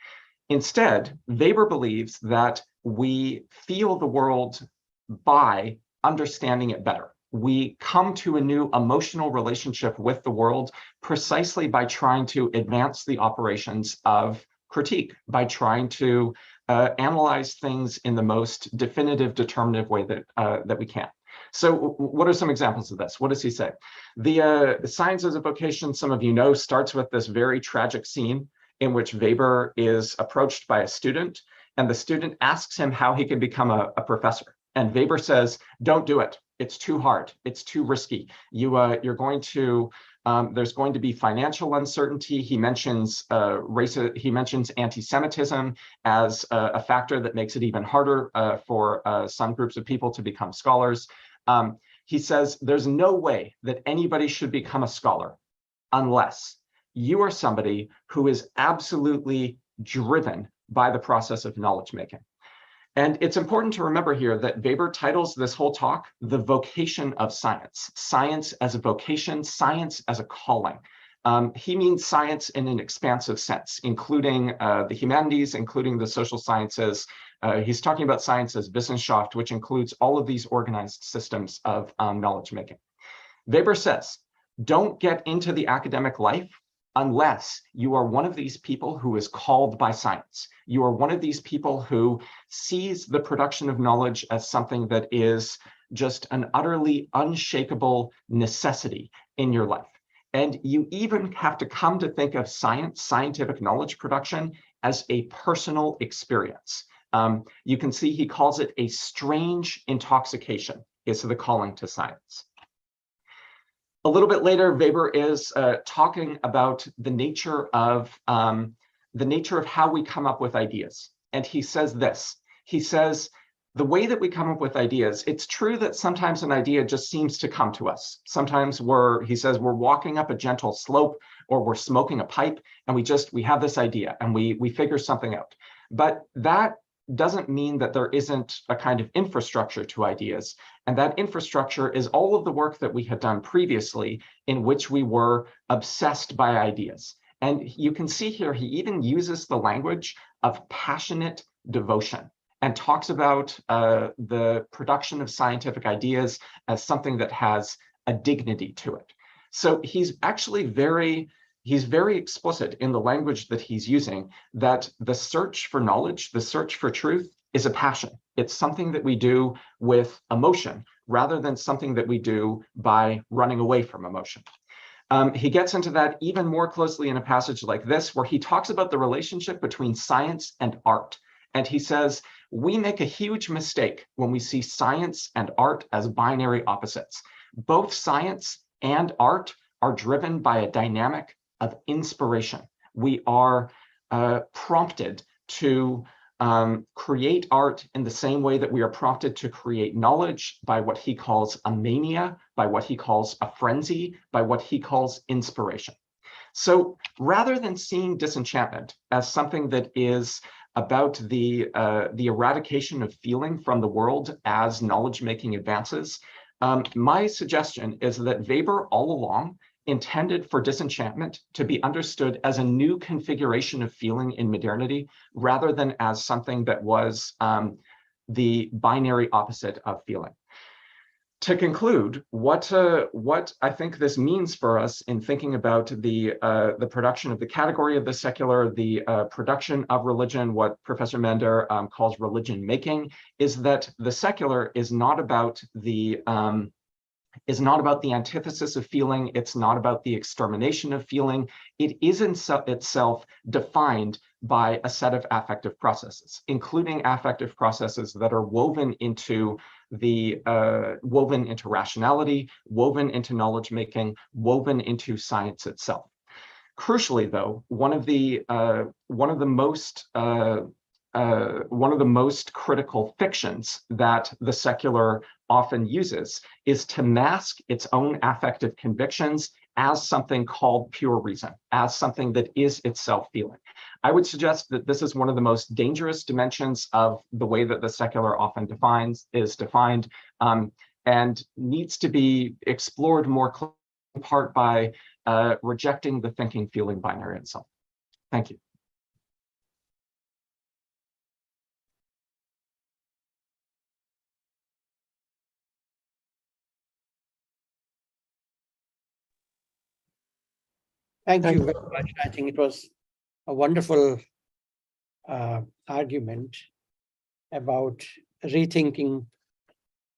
Instead, Weber believes that we feel the world by understanding it better. We come to a new emotional relationship with the world precisely by trying to advance the operations of critique, by trying to analyze things in the most definitive, determinative way that we can. So what are some examples of this? What does he say? The Science as a Vocation, some of you know, starts with this very tragic scene in which Weber is approached by a student, and the student asks him how he can become a professor. And Weber says, don't do it. It's too hard. It's too risky. You're going to there's going to be financial uncertainty. He mentions he mentions anti-Semitism as a factor that makes it even harder for some groups of people to become scholars. He says there's no way that anybody should become a scholar unless you are somebody who is absolutely driven by the process of knowledge making. And it's important to remember here that Weber titles this whole talk, The Vocation of Science. Science as a vocation, science as a calling. He means science in an expansive sense, including the humanities, including the social sciences. He's talking about science as Wissenschaft, which includes all of these organized systems of knowledge making. Weber says, don't get into the academic life unless you are one of these people who is called by science. You are one of these people who sees the production of knowledge as something that is just an utterly unshakable necessity in your life. And you even have to come to think of science, scientific knowledge production, as a personal experience. You can see he calls it a strange intoxication, is the calling to science. A little bit later, Weber is talking about the nature of how we come up with ideas. And he says this, he says, the way that we come up with ideas, it's true that sometimes an idea just seems to come to us. Sometimes he says we're walking up a gentle slope or we're smoking a pipe and we have this idea and we figure something out. But that doesn't mean that there isn't a kind of infrastructure to ideas. And that infrastructure is all of the work that we had done previously in which we were obsessed by ideas. And you can see here, he even uses the language of passionate devotion and talks about the production of scientific ideas as something that has a dignity to it. So he's actually very explicit in the language that he's using, that the search for knowledge, the search for truth, is a passion. It's something that we do with emotion rather than something that we do by running away from emotion. He gets into that even more closely in a passage like this, where he talks about the relationship between science and art. And he says, we make a huge mistake when we see science and art as binary opposites. Both science and art are driven by a dynamic of inspiration. We are prompted to create art in the same way that we are prompted to create knowledge, by what he calls a mania, by what he calls a frenzy, by what he calls inspiration. So rather than seeing disenchantment as something that is about the eradication of feeling from the world as knowledge-making advances, my suggestion is that Weber all along intended for disenchantment to be understood as a new configuration of feeling in modernity, rather than as something that was the binary opposite of feeling. To conclude, what I think this means for us in thinking about the production of the category of the secular, the production of religion, what Professor Mander calls religion making, is that the secular is not about the antithesis of feeling. It's not about the extermination of feeling. It is in itself defined by a set of affective processes, including affective processes that are woven into rationality, woven into knowledge making, woven into science itself. Crucially, though, one of the most critical fictions that the secular often uses is to mask its own affective convictions as something called pure reason, as something that is itself feeling. I would suggest that this is one of the most dangerous dimensions of the way that the secular often is defined, and needs to be explored more closely, in part by rejecting the thinking-feeling binary itself. Thank you. Thank you very much. I think it was a wonderful argument about rethinking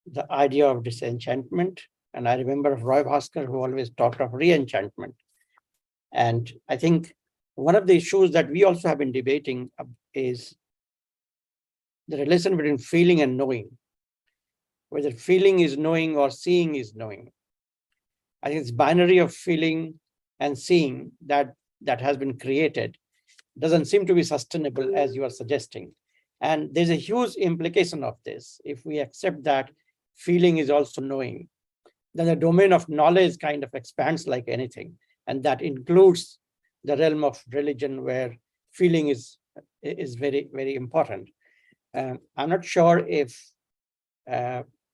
the idea of disenchantment. And I remember Roy Bhaskar, who always talked of re-enchantment. And I think one of the issues that we also have been debating is the relation between feeling and knowing, whether feeling is knowing or seeing is knowing. I think it's binary of feeling and seeing that has been created doesn't seem to be sustainable, as you are suggesting. And there's a huge implication of this. If we accept that feeling is also knowing, then the domain of knowledge kind of expands like anything. And that includes the realm of religion, where feeling is very, very important. I'm not sure if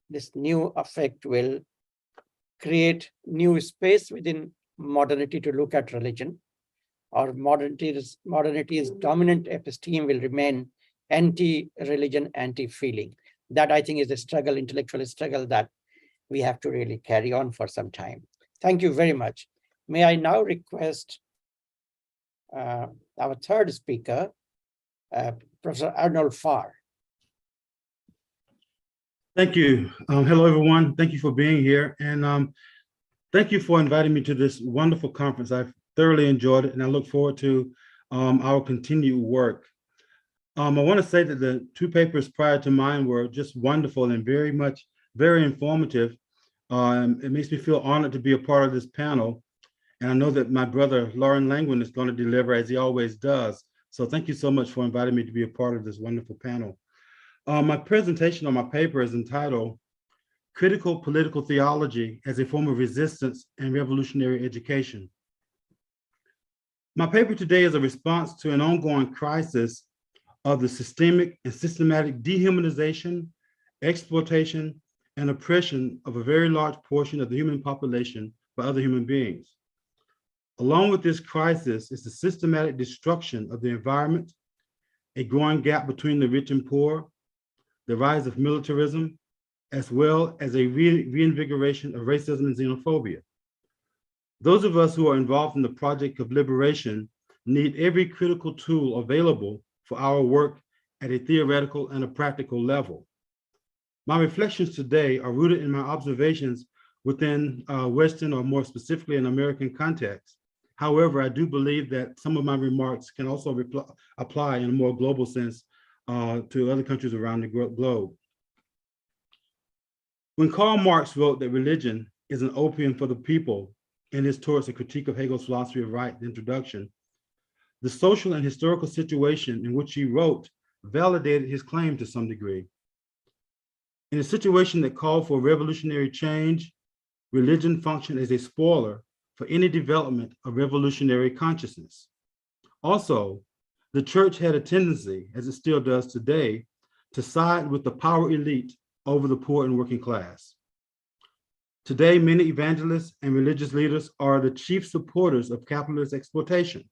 this new effect will create new space within modernity to look at religion, or modernity's dominant episteme will remain anti-religion, anti-feeling. That, I think, is a struggle, intellectual struggle, that we have to really carry on for some time. Thank you very much. May I now request our third speaker, Professor Arnold Farr. Thank you. Hello, everyone. Thank you for being here. And thank you for inviting me to this wonderful conference. I've thoroughly enjoyed it, and I look forward to our continued work. I want to say that the two papers prior to mine were just wonderful and very informative. It makes me feel honored to be a part of this panel. And I know that my brother, Lauren Langwin, is going to deliver, as he always does. So thank you so much for inviting me to be a part of this wonderful panel. My presentation on my paper is entitled Critical Political Theology as a Form of Resistance and Revolutionary Education. My paper today is a response to an ongoing crisis of the systemic and systematic dehumanization, exploitation, and oppression of a very large portion of the human population by other human beings. Along with this crisis is the systematic destruction of the environment, a growing gap between the rich and poor, the rise of militarism, as well as a reinvigoration of racism and xenophobia. Those of us who are involved in the project of liberation need every critical tool available for our work at a theoretical and a practical level. My reflections today are rooted in my observations within Western, or more specifically an American context. However, I do believe that some of my remarks can also apply in a more global sense to other countries around the globe. When Karl Marx wrote that religion is an opium for the people in his Towards a Critique of Hegel's Philosophy of Right, the introduction, the social and historical situation in which he wrote validated his claim to some degree. In a situation that called for revolutionary change, religion functioned as a spoiler for any development of revolutionary consciousness. Also, the church had a tendency, as it still does today, to side with the power elite over the poor and working class. Today, many evangelists and religious leaders are the chief supporters of capitalist exploitation.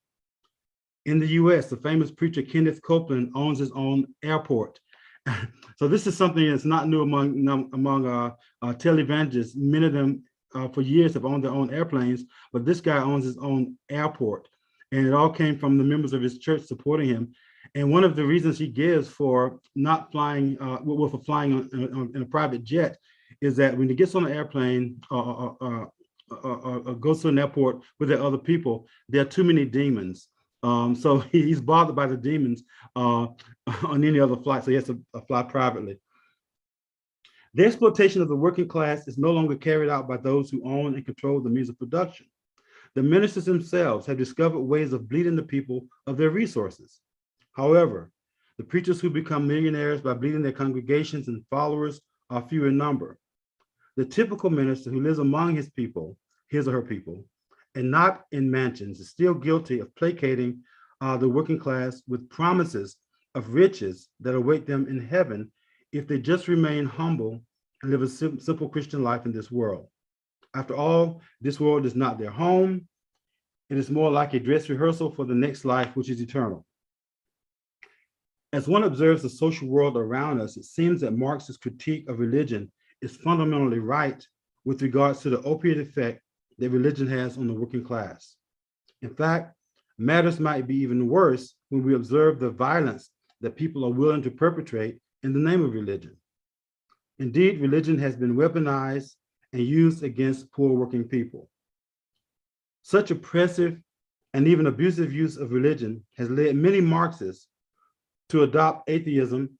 In the US, the famous preacher Kenneth Copeland owns his own airport. So this is something that's not new among televangelists. Many of them for years have owned their own airplanes, but this guy owns his own airport. And it all came from the members of his church supporting him. And one of the reasons he gives for not flying, for flying in a private jet, is that when he gets on an airplane or goes to an airport with the other people, there are too many demons. So he's bothered by the demons on any other flight, so he has to fly privately. The exploitation of the working class is no longer carried out by those who own and control the means of production. The ministers themselves have discovered ways of bleeding the people of their resources. However, the preachers who become millionaires by bleeding their congregations and followers are few in number. The typical minister who lives among his people, his or her people, and not in mansions, is still guilty of placating the working class with promises of riches that await them in heaven if they just remain humble and live a simple Christian life in this world. After all, this world is not their home. It is more like a dress rehearsal for the next life, which is eternal. As one observes the social world around us, it seems that Marx's critique of religion is fundamentally right with regards to the opiate effect that religion has on the working class. In fact, matters might be even worse when we observe the violence that people are willing to perpetrate in the name of religion. Indeed, religion has been weaponized and used against poor working people. Such oppressive and even abusive use of religion has led many Marxists to adopt atheism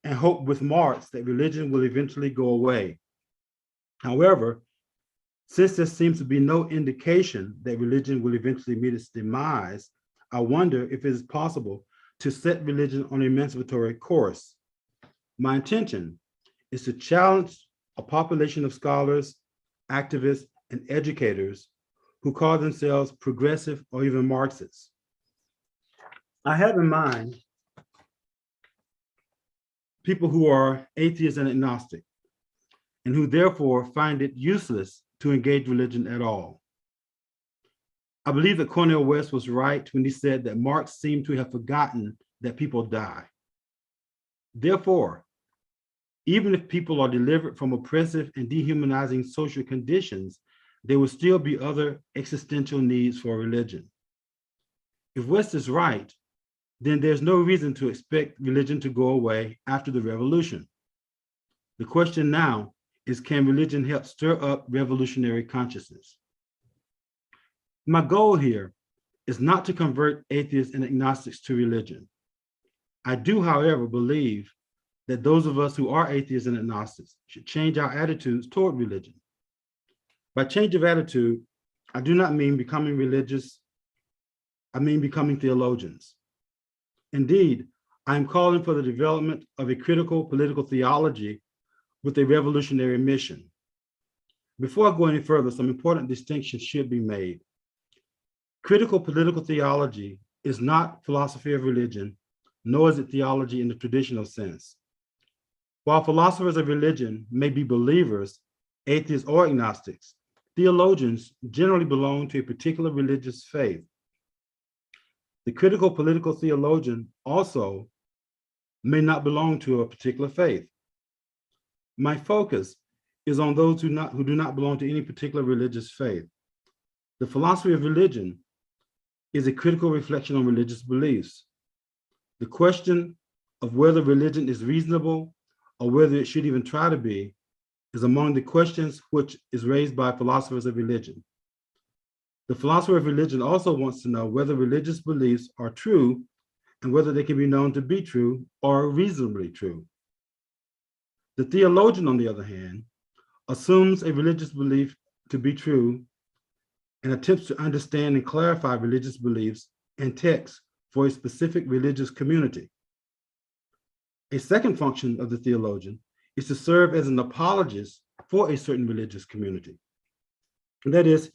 and hope with Marx that religion will eventually go away. However, since there seems to be no indication that religion will eventually meet its demise, I wonder if it is possible to set religion on an emancipatory course. My intention is to challenge a population of scholars, activists, and educators who call themselves progressive or even Marxists. I have in mind people who are atheists and agnostic, and who therefore find it useless to engage religion at all. I believe that Cornel West was right when he said that Marx seemed to have forgotten that people die. Therefore, even if people are delivered from oppressive and dehumanizing social conditions, there will still be other existential needs for religion. If West is right, then there's no reason to expect religion to go away after the revolution. The question now is, can religion help stir up revolutionary consciousness? My goal here is not to convert atheists and agnostics to religion. I do, however, believe that those of us who are atheists and agnostics should change our attitudes toward religion. By change of attitude, I do not mean becoming religious, I mean becoming theologians. Indeed, I am calling for the development of a critical political theology with a revolutionary mission. Before I go any further, some important distinctions should be made. Critical political theology is not philosophy of religion, nor is it theology in the traditional sense. While philosophers of religion may be believers, atheists, or agnostics, theologians generally belong to a particular religious faith. The critical political theologian also may not belong to a particular faith. My focus is on those who do not belong to any particular religious faith. The philosophy of religion is a critical reflection on religious beliefs. The question of whether religion is reasonable or whether it should even try to be is among the questions which is raised by philosophers of religion. The philosopher of religion also wants to know whether religious beliefs are true and whether they can be known to be true or reasonably true. The theologian, on the other hand, assumes a religious belief to be true and attempts to understand and clarify religious beliefs and texts for a specific religious community. A second function of the theologian is to serve as an apologist for a certain religious community. And that is,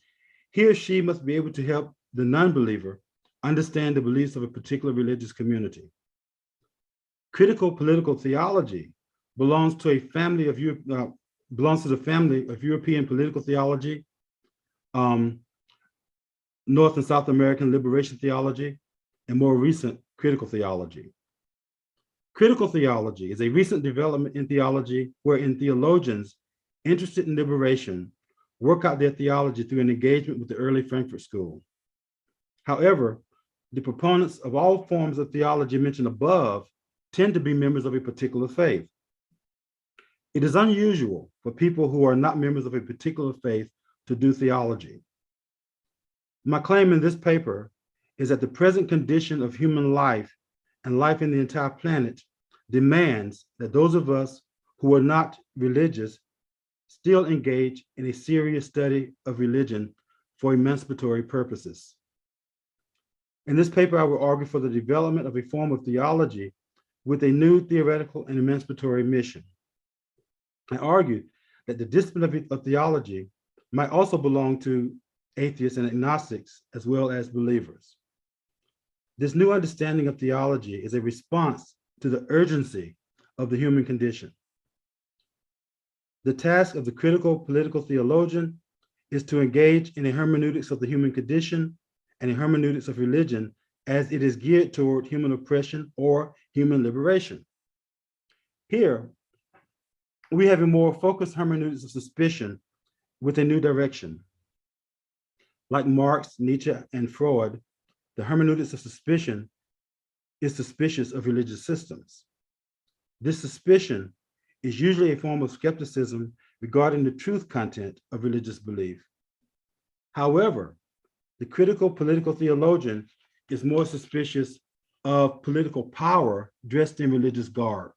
he or she must be able to help the non-believer understand the beliefs of a particular religious community. Critical political theology belongs to the family of European political theology, North and South American liberation theology, and more recent critical theology. Critical theology is a recent development in theology wherein theologians interested in liberation work out their theology through an engagement with the early Frankfurt School. However, the proponents of all forms of theology mentioned above tend to be members of a particular faith. It is unusual for people who are not members of a particular faith to do theology. My claim in this paper is that the present condition of human life and life in the entire planet demands that those of us who are not religious still engage in a serious study of religion for emancipatory purposes. In this paper, I will argue for the development of a form of theology with a new theoretical and emancipatory mission. I argue that the discipline of theology might also belong to atheists and agnostics as well as believers. This new understanding of theology is a response to the urgency of the human condition. The task of the critical political theologian is to engage in a hermeneutics of the human condition and a hermeneutics of religion as it is geared toward human oppression or human liberation. Here, we have a more focused hermeneutics of suspicion with a new direction. Like Marx, Nietzsche, and Freud, the hermeneutics of suspicion is suspicious of religious systems. This suspicion is usually a form of skepticism regarding the truth content of religious belief. However, the critical political theologian is more suspicious of political power dressed in religious garb.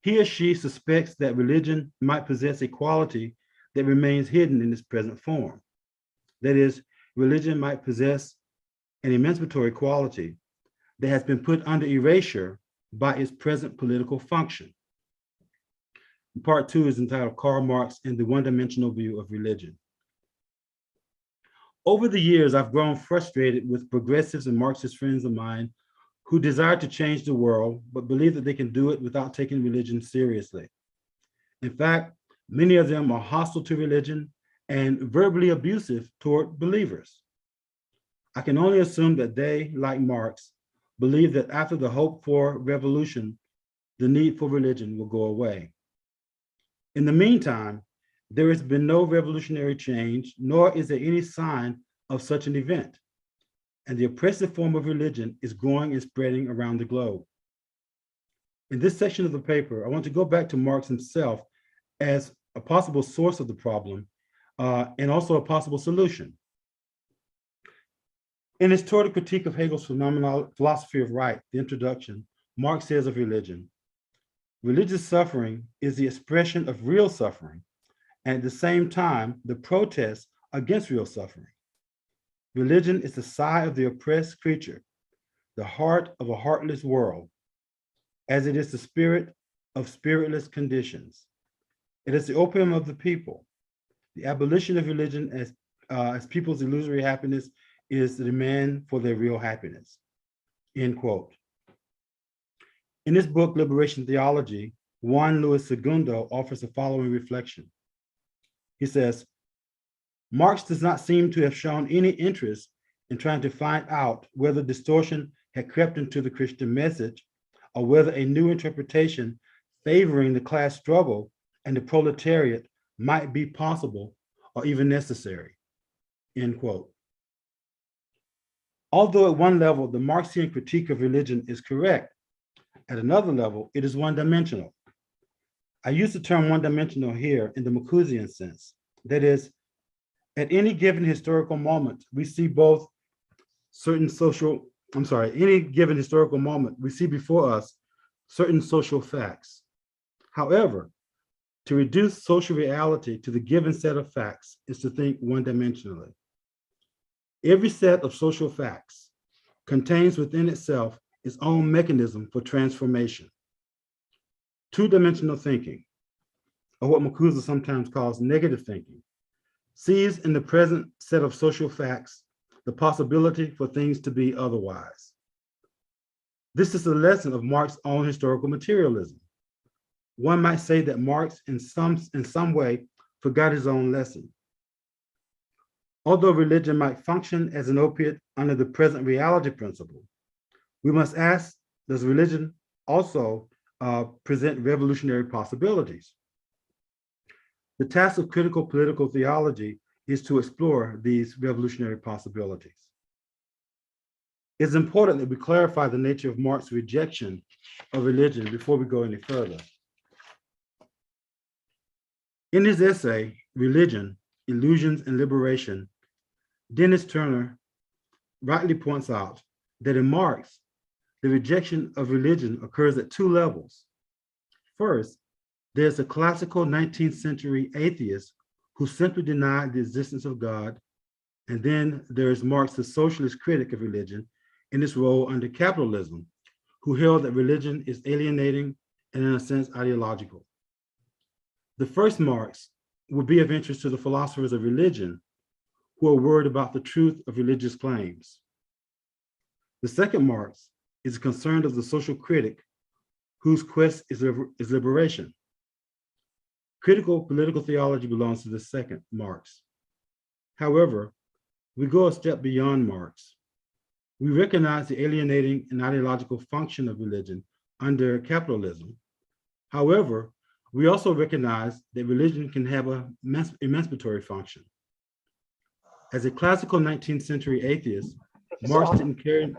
He or she suspects that religion might possess a quality that remains hidden in its present form. That is, religion might possess an emancipatory quality that has been put under erasure by its present political function. Part 2 is entitled Karl Marx and the One-Dimensional View of Religion. Over the years, I've grown frustrated with progressives and Marxist friends of mine who desire to change the world, but believe that they can do it without taking religion seriously. In fact, many of them are hostile to religion and verbally abusive toward believers. I can only assume that they, like Marx, believe that after the hope for revolution, the need for religion will go away. In the meantime, there has been no revolutionary change, nor is there any sign of such an event. And the oppressive form of religion is growing and spreading around the globe. In this section of the paper, I want to go back to Marx himself as a possible source of the problem and also a possible solution. In his Toward a Critique of Hegel's Philosophy of Right, the introduction, Marx says of religion, religious suffering is the expression of real suffering, and at the same time, the protest against real suffering. Religion is the sigh of the oppressed creature, the heart of a heartless world, as it is the spirit of spiritless conditions. It is the opium of the people. The abolition of religion as people's illusory happiness is the demand for their real happiness, end quote. In his book, Liberation Theology, Juan Luis Segundo offers the following reflection. He says, Marx does not seem to have shown any interest in trying to find out whether distortion had crept into the Christian message or whether a new interpretation favoring the class struggle and the proletariat might be possible or even necessary, end quote. Although at one level, the Marxian critique of religion is correct, At another level, it is one-dimensional. I use the term one-dimensional here in the Marcusian sense. That is, at any given historical moment, we see both certain social, any given historical moment, we see before us certain social facts. However, to reduce social reality to the given set of facts is to think one-dimensionally. Every set of social facts contains within itself its own mechanism for transformation. Two-dimensional thinking, or what Marcuse sometimes calls negative thinking, sees in the present set of social facts the possibility for things to be otherwise. This is the lesson of Marx's own historical materialism. One might say that Marx in some way forgot his own lesson. Although religion might function as an opiate under the present reality principle, we must ask, does religion also present revolutionary possibilities? The task of critical political theology is to explore these revolutionary possibilities. It's important that we clarify the nature of Marx's rejection of religion before we go any further. In his essay, Religion, Illusions and Liberation, Dennis Turner rightly points out that in Marx, the rejection of religion occurs at two levels. First, there's a classical 19th century atheist who simply denied the existence of God. And then there is Marx, the socialist critic of religion in its role under capitalism, who held that religion is alienating and in a sense ideological. The first Marx would be of interest to the philosophers of religion who are worried about the truth of religious claims. The second Marx is concerned of the social critic whose quest is liberation. Critical political theology belongs to the second Marx. However, we go a step beyond Marx. We recognize the alienating and ideological function of religion under capitalism. However, we also recognize that religion can have an emancipatory function. As a classical 19th century atheist, Marx didn't care. 5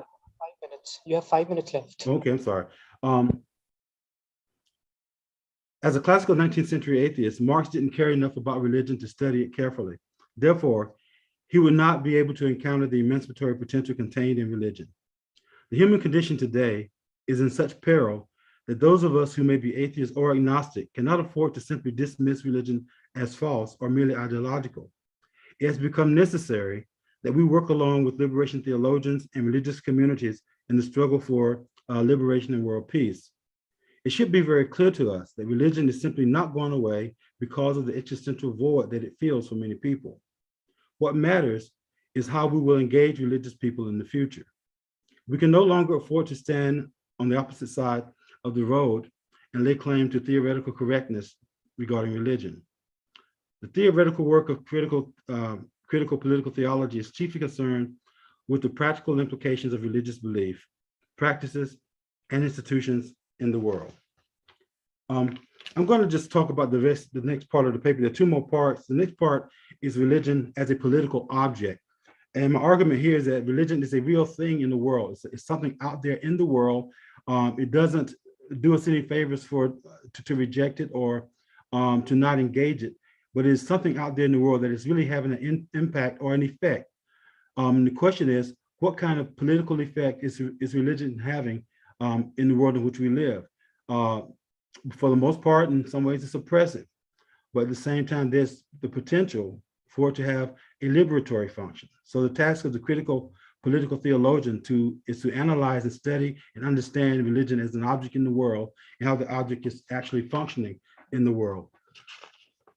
minutes. You have 5 minutes left. Okay, I'm sorry. As a classical 19th century atheist, Marx didn't care enough about religion to study it carefully. Therefore, he would not be able to encounter the emancipatory potential contained in religion. The human condition today is in such peril that those of us who may be atheists or agnostic cannot afford to simply dismiss religion as false or merely ideological. It has become necessary that we work along with liberation theologians and religious communities in the struggle for liberation and world peace. It should be very clear to us that religion is simply not going away because of the existential void that it feels for many people. What matters is how we will engage religious people in the future. We can no longer afford to stand on the opposite side of the road and lay claim to theoretical correctness regarding religion. The theoretical work of critical political theology is chiefly concerned with the practical implications of religious belief, practices, and institutions in the world. I'm going to just talk about the next part of the paper. There are two more parts. The next part is religion as a political object. And my argument here is that religion is a real thing in the world. It's something out there in the world. It doesn't do us any favors to reject it or to not engage it, but it's something out there in the world that is really having an impact or an effect. The question is, what kind of political effect is religion having in the world in which we live? For the most part, in some ways, it's oppressive, but at the same time, there's the potential for it to have a liberatory function. So the task of the critical political theologian is to analyze and study and understand religion as an object in the world and how the object is actually functioning in the world.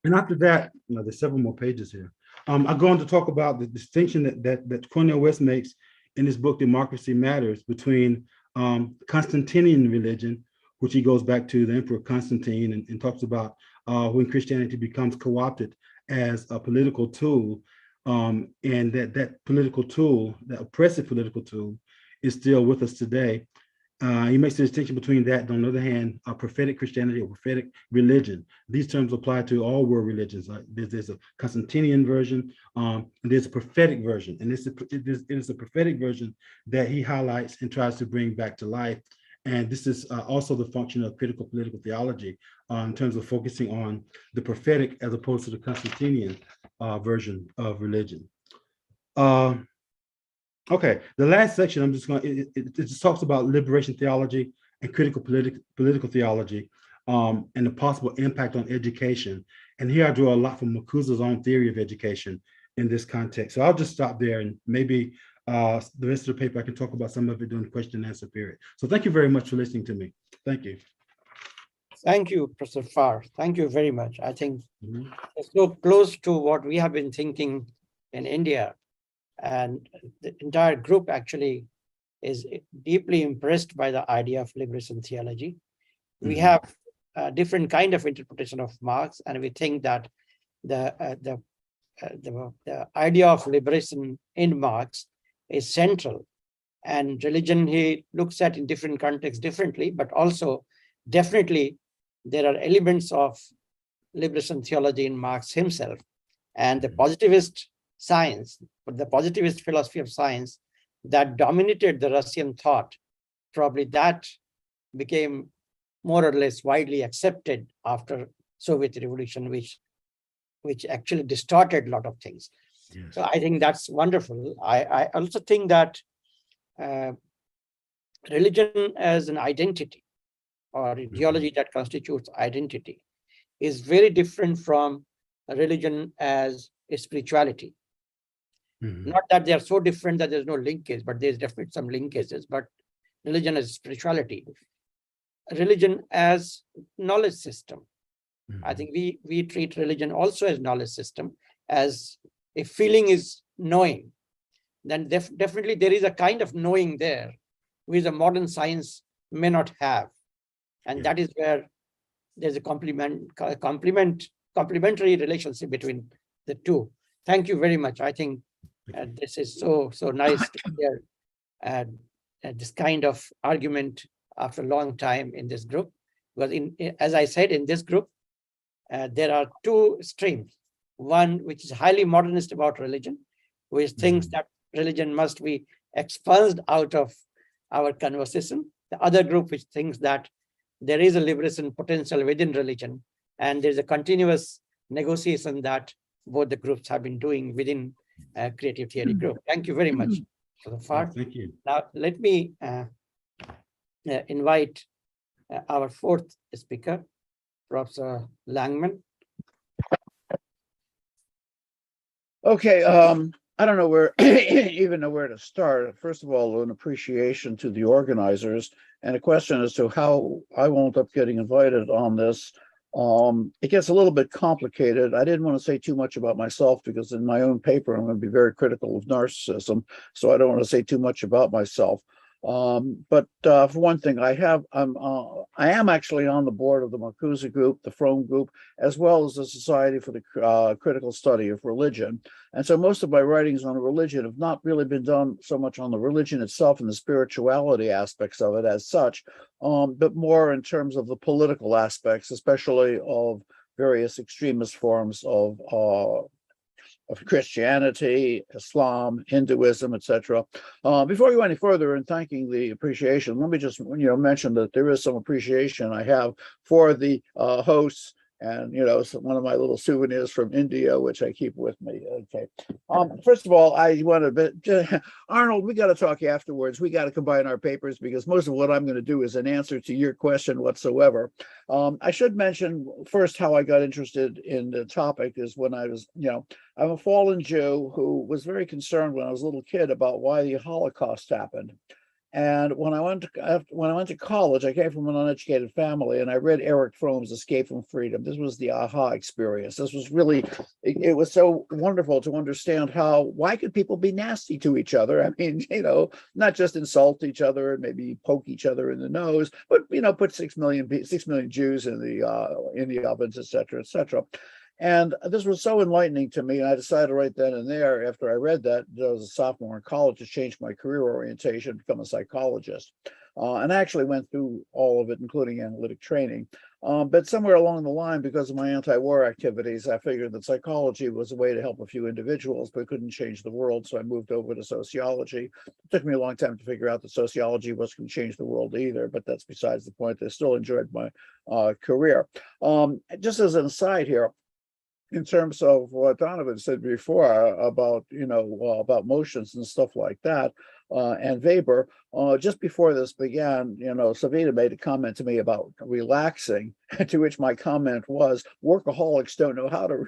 And after that, there's several more pages here. I'm going to talk about the distinction that Cornel West makes in his book, Democracy Matters, between Constantinian religion, which he goes back to the Emperor Constantine and talks about when Christianity becomes co-opted as a political tool, and that political tool, that oppressive political tool, is still with us today. He makes the distinction between that and, on the other hand, prophetic Christianity or prophetic religion. These terms apply to all world religions. There's a Constantinian version, and there's a prophetic version. And it is a prophetic version that he highlights and tries to bring back to life And this is also the function of critical political theology in terms of focusing on the prophetic as opposed to the Constantinian version of religion. Okay, the last section, I'm just going to, it just talks about liberation theology and critical political theology and the possible impact on education. And here I draw a lot from Makuza's own theory of education in this context. So I'll just stop there, and maybe the rest of the paper, I can talk about some of it during the question and answer period. So thank you very much for listening to me. Thank you. Thank you, Professor Farr. Thank you very much. I think it's so close to what we have been thinking in India. And the entire group actually is deeply impressed by the idea of liberation theology. We have a different kind of interpretation of Marx, and we think that the idea of liberation in Marx is central. And religion he looks at in different contexts differently, but also definitely there are elements of liberation theology in Marx himself. And the positivist science, but the positivist philosophy of science that dominated the Russian thought, probably that became more or less widely accepted after Soviet Revolution, which actually distorted a lot of things. Yes. So I think that's wonderful. I also think that religion as an identity or ideology that constitutes identity is very different from religion as a spirituality. Not that they are so different that there's no linkage, but there's definitely some linkages. But religion as spirituality, religion as knowledge system. I think we treat religion also as knowledge system, as a feeling is knowing. Then definitely there is a kind of knowing there, which a modern science may not have, and that is where there's a complementary relationship between the two. Thank you very much. I think this is so nice to hear this kind of argument after a long time in this group. Because as I said, in this group, there are two streams. One which is highly modernist about religion, which thinks that religion must be expunged out of our conversation. The other group which thinks that there is a liberation potential within religion, and there's a continuous negotiation that both the groups have been doing within creative theory group. Thank you very much so far. Thank you. Now, let me invite our fourth speaker, Professor Langman. Okay, I don't know where even know where to start. First of all, an appreciation to the organizers and a question as to how I wound up getting invited on this. It gets a little bit complicated. I didn't want to say too much about myself because in my own paper, I'm going to be very critical of narcissism. So I don't want to say too much about myself. But for one thing, I am actually on the board of the Marcuse group, the Frome group, as well as the Society for the Critical Study of Religion. And so most of my writings on religion have not really been done so much on the religion itself and the spirituality aspects of it as such, but more in terms of the political aspects, especially of various extremist forms of Christianity, Islam, Hinduism, etc. Before we go any further in thanking the appreciation, let me just mention that there is some appreciation I have for the hosts, and one of my little souvenirs from India, which I keep with me. Okay. First of all, I want to, Arnold, we got to talk afterwards. We got to combine our papers because most of what I'm going to do is an answer to your question whatsoever. I should mention first how I got interested in the topic is when I was, I'm a fallen Jew who was very concerned when I was a little kid about why the Holocaust happened. And when I went to college, I came from an uneducated family, and I read Erich Fromm's Escape from Freedom. This was the aha experience. This was really, it was so wonderful to understand why could people be nasty to each other? I mean, not just insult each other and maybe poke each other in the nose, but put 6 million Jews in the ovens, et cetera, et cetera. And this was so enlightening to me. And I decided right then and there, after I read that, I was a sophomore in college, to change my career orientation, become a psychologist. And I actually went through all of it, including analytic training. But somewhere along the line, because of my anti-war activities, I figured that psychology was a way to help a few individuals, but couldn't change the world. So I moved over to sociology. It took me a long time to figure out that sociology wasn't going to change the world either, but that's besides the point. I still enjoyed my career. Just as an aside here, in terms of what Donovan said before about, about motions and stuff like that, and Weber, just before this began, Savita made a comment to me about relaxing, to which my comment was, workaholics don't know how to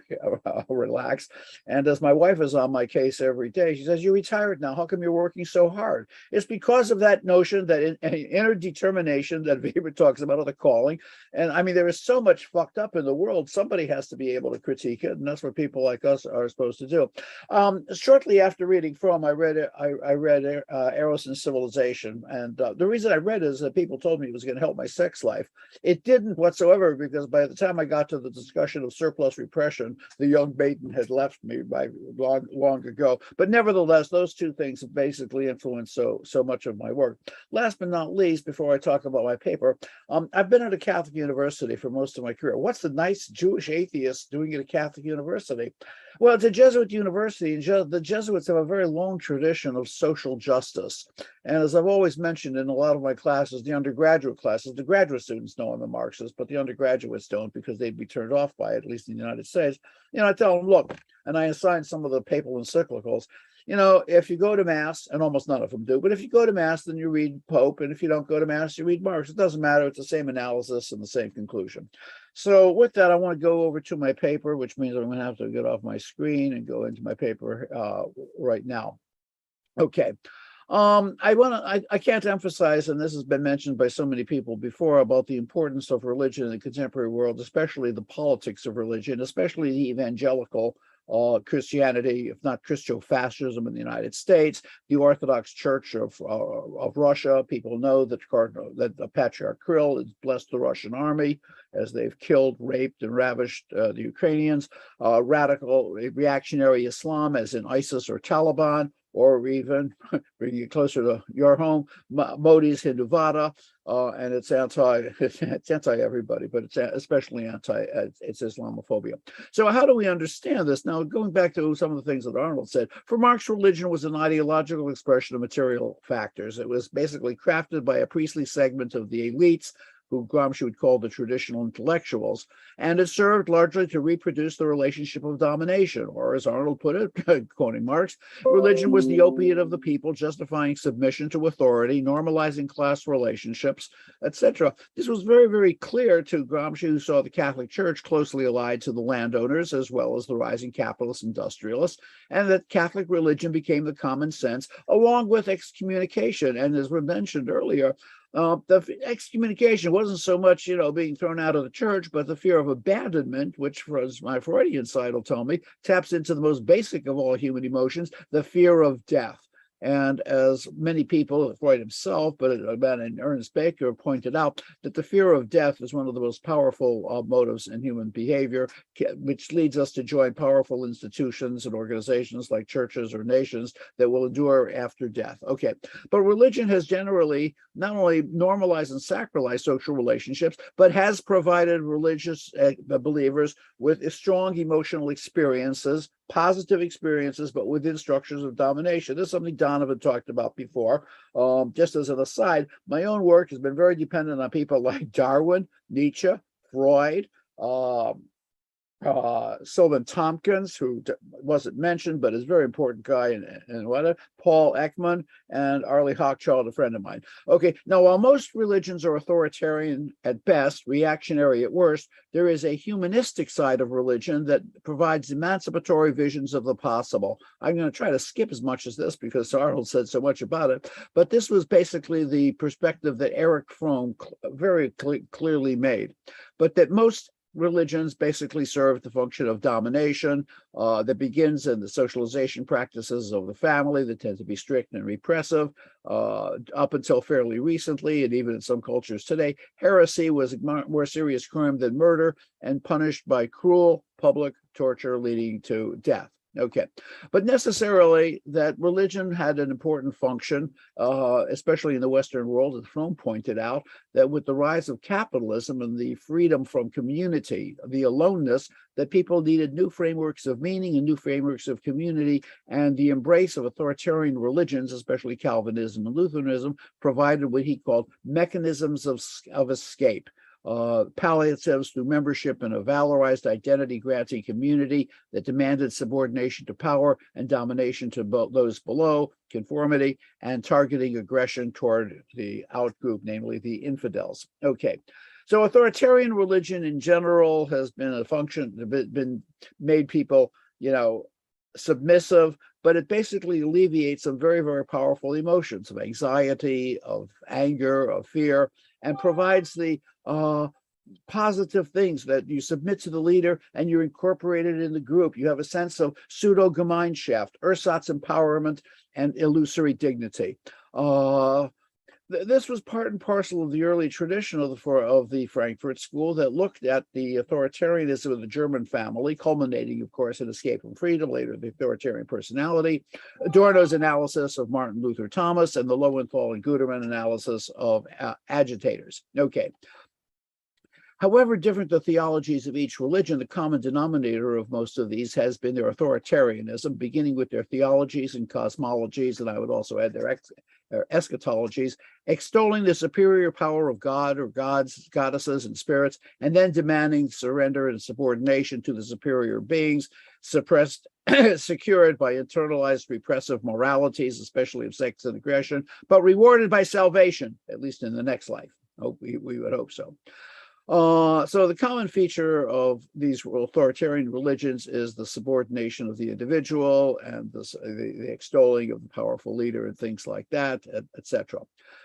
relax. And as my wife is on my case every day, she says, you're retired now, how come you're working so hard? It's because of that notion, that inner determination that Weber talks about, of the calling. And I mean, there is so much fucked up in the world, somebody has to be able to critique it, and that's what people like us are supposed to do. Shortly after reading Fromm, I read Eros and Civilization, and the reason I read it is that people told me it was going to help my sex life. It didn't whatsoever, because by the time I got to the discussion of surplus repression, the young maiden had left me by long ago. But nevertheless, those two things have basically influenced so much of my work. Last but not least, before I talk about my paper, I've been at a Catholic university for most of my career. What's the nice Jewish atheist doing at a Catholic university? Well, it's a Jesuit university, and the Jesuits have a very long tradition of social justice. And as I've always mentioned in a lot of my classes, the undergraduate classes, the graduate students know I'm a Marxist, but the undergraduates don't, because they'd be turned off by it, at least in the United States. I tell them, look, and I assign some of the papal encyclicals, if you go to Mass, and almost none of them do, but if you go to Mass, then you read Pope, and if you don't go to Mass, you read Marx. It doesn't matter. It's the same analysis and the same conclusion. So with that, I want to go over to my paper, which means I'm going to have to get off my screen and go into my paper right now. Okay. I can't emphasize, and this has been mentioned by so many people before, about the importance of religion in the contemporary world, especially the politics of religion, especially the evangelical Christianity, if not Christo-fascism in the United States, the Orthodox Church of Russia. People know that the Patriarch Kirill has blessed the Russian army as they've killed, raped, and ravished the Ukrainians. Radical reactionary Islam, as in ISIS or Taliban, or even bringing it closer to your home, Modi's Hindutva, and it's anti-everybody, but it's especially it's Islamophobia. So how do we understand this? Now, going back to some of the things that Arnold said, for Marx, religion was an ideological expression of material factors. It was basically crafted by a priestly segment of the elites, who Gramsci would call the traditional intellectuals, and it served largely to reproduce the relationship of domination, or as Arnold put it, quoting Marx, religion was the opiate of the people, justifying submission to authority, normalizing class relationships, etc. This was very, very clear to Gramsci, who saw the Catholic Church closely allied to the landowners as well as the rising capitalist industrialists, and that Catholic religion became the common sense, along with excommunication. And as we mentioned earlier, the excommunication wasn't so much, being thrown out of the church, but the fear of abandonment, which, as my Freudian side will tell me, taps into the most basic of all human emotions, the fear of death. And as many people, Freud himself, but a man named Ernest Baker pointed out, that the fear of death is one of the most powerful motives in human behavior, which leads us to join powerful institutions and organizations like churches or nations that will endure after death. Okay, but religion has generally not only normalized and sacralized social relationships, but has provided religious believers with strong emotional experiences, positive experiences, but within structures of domination. This is something Donovan talked about before. Just as an aside, my own work has been very dependent on people like Darwin, Nietzsche, Freud, Sylvan Tompkins, who wasn't mentioned, but is a very important guy, and what, Paul Ekman, and Arlie Hochschild, a friend of mine. Okay, now while most religions are authoritarian at best, reactionary at worst, there is a humanistic side of religion that provides emancipatory visions of the possible. I'm going to try to skip as much as this because Arnold said so much about it, but this was basically the perspective that Erich Fromm very clearly made, but that most religions basically serve the function of domination that begins in the socialization practices of the family that tend to be strict and repressive. Up until fairly recently, and even in some cultures today, heresy was a more serious crime than murder and punished by cruel public torture leading to death. Okay, but necessarily that religion had an important function, especially in the Western world, as Fromm pointed out, that with the rise of capitalism and the freedom from community, the aloneness, that people needed new frameworks of meaning and new frameworks of community, and the embrace of authoritarian religions, especially Calvinism and Lutheranism, provided what he called mechanisms of escape. Palliatives through membership in a valorized identity-granting community that demanded subordination to power and domination to those below, conformity, and targeting aggression toward the outgroup, namely the infidels. Okay, so authoritarian religion in general has been a function, been made people, submissive, but it basically alleviates some very, very powerful emotions of anxiety, of anger, of fear, and provides the positive things that you submit to the leader and you're incorporated in the group. You have a sense of pseudo-Gemeinschaft, ersatz empowerment, and illusory dignity. This was part and parcel of the early tradition of the Frankfurt School that looked at the authoritarianism of the German family, culminating, of course, in Escape from Freedom, later the authoritarian personality, Adorno's analysis of Martin Luther Thomas, and the Lowenthal and Guterman analysis of agitators. Okay. However different the theologies of each religion, the common denominator of most of these has been their authoritarianism, beginning with their theologies and cosmologies, and I would also add their eschatologies, extolling the superior power of God or gods, goddesses, and spirits, and then demanding surrender and subordination to the superior beings, suppressed, secured by internalized repressive moralities, especially of sex and aggression, but rewarded by salvation, at least in the next life. We would hope so. So the common feature of these authoritarian religions is the subordination of the individual and the extolling of the powerful leader and things like that, etc.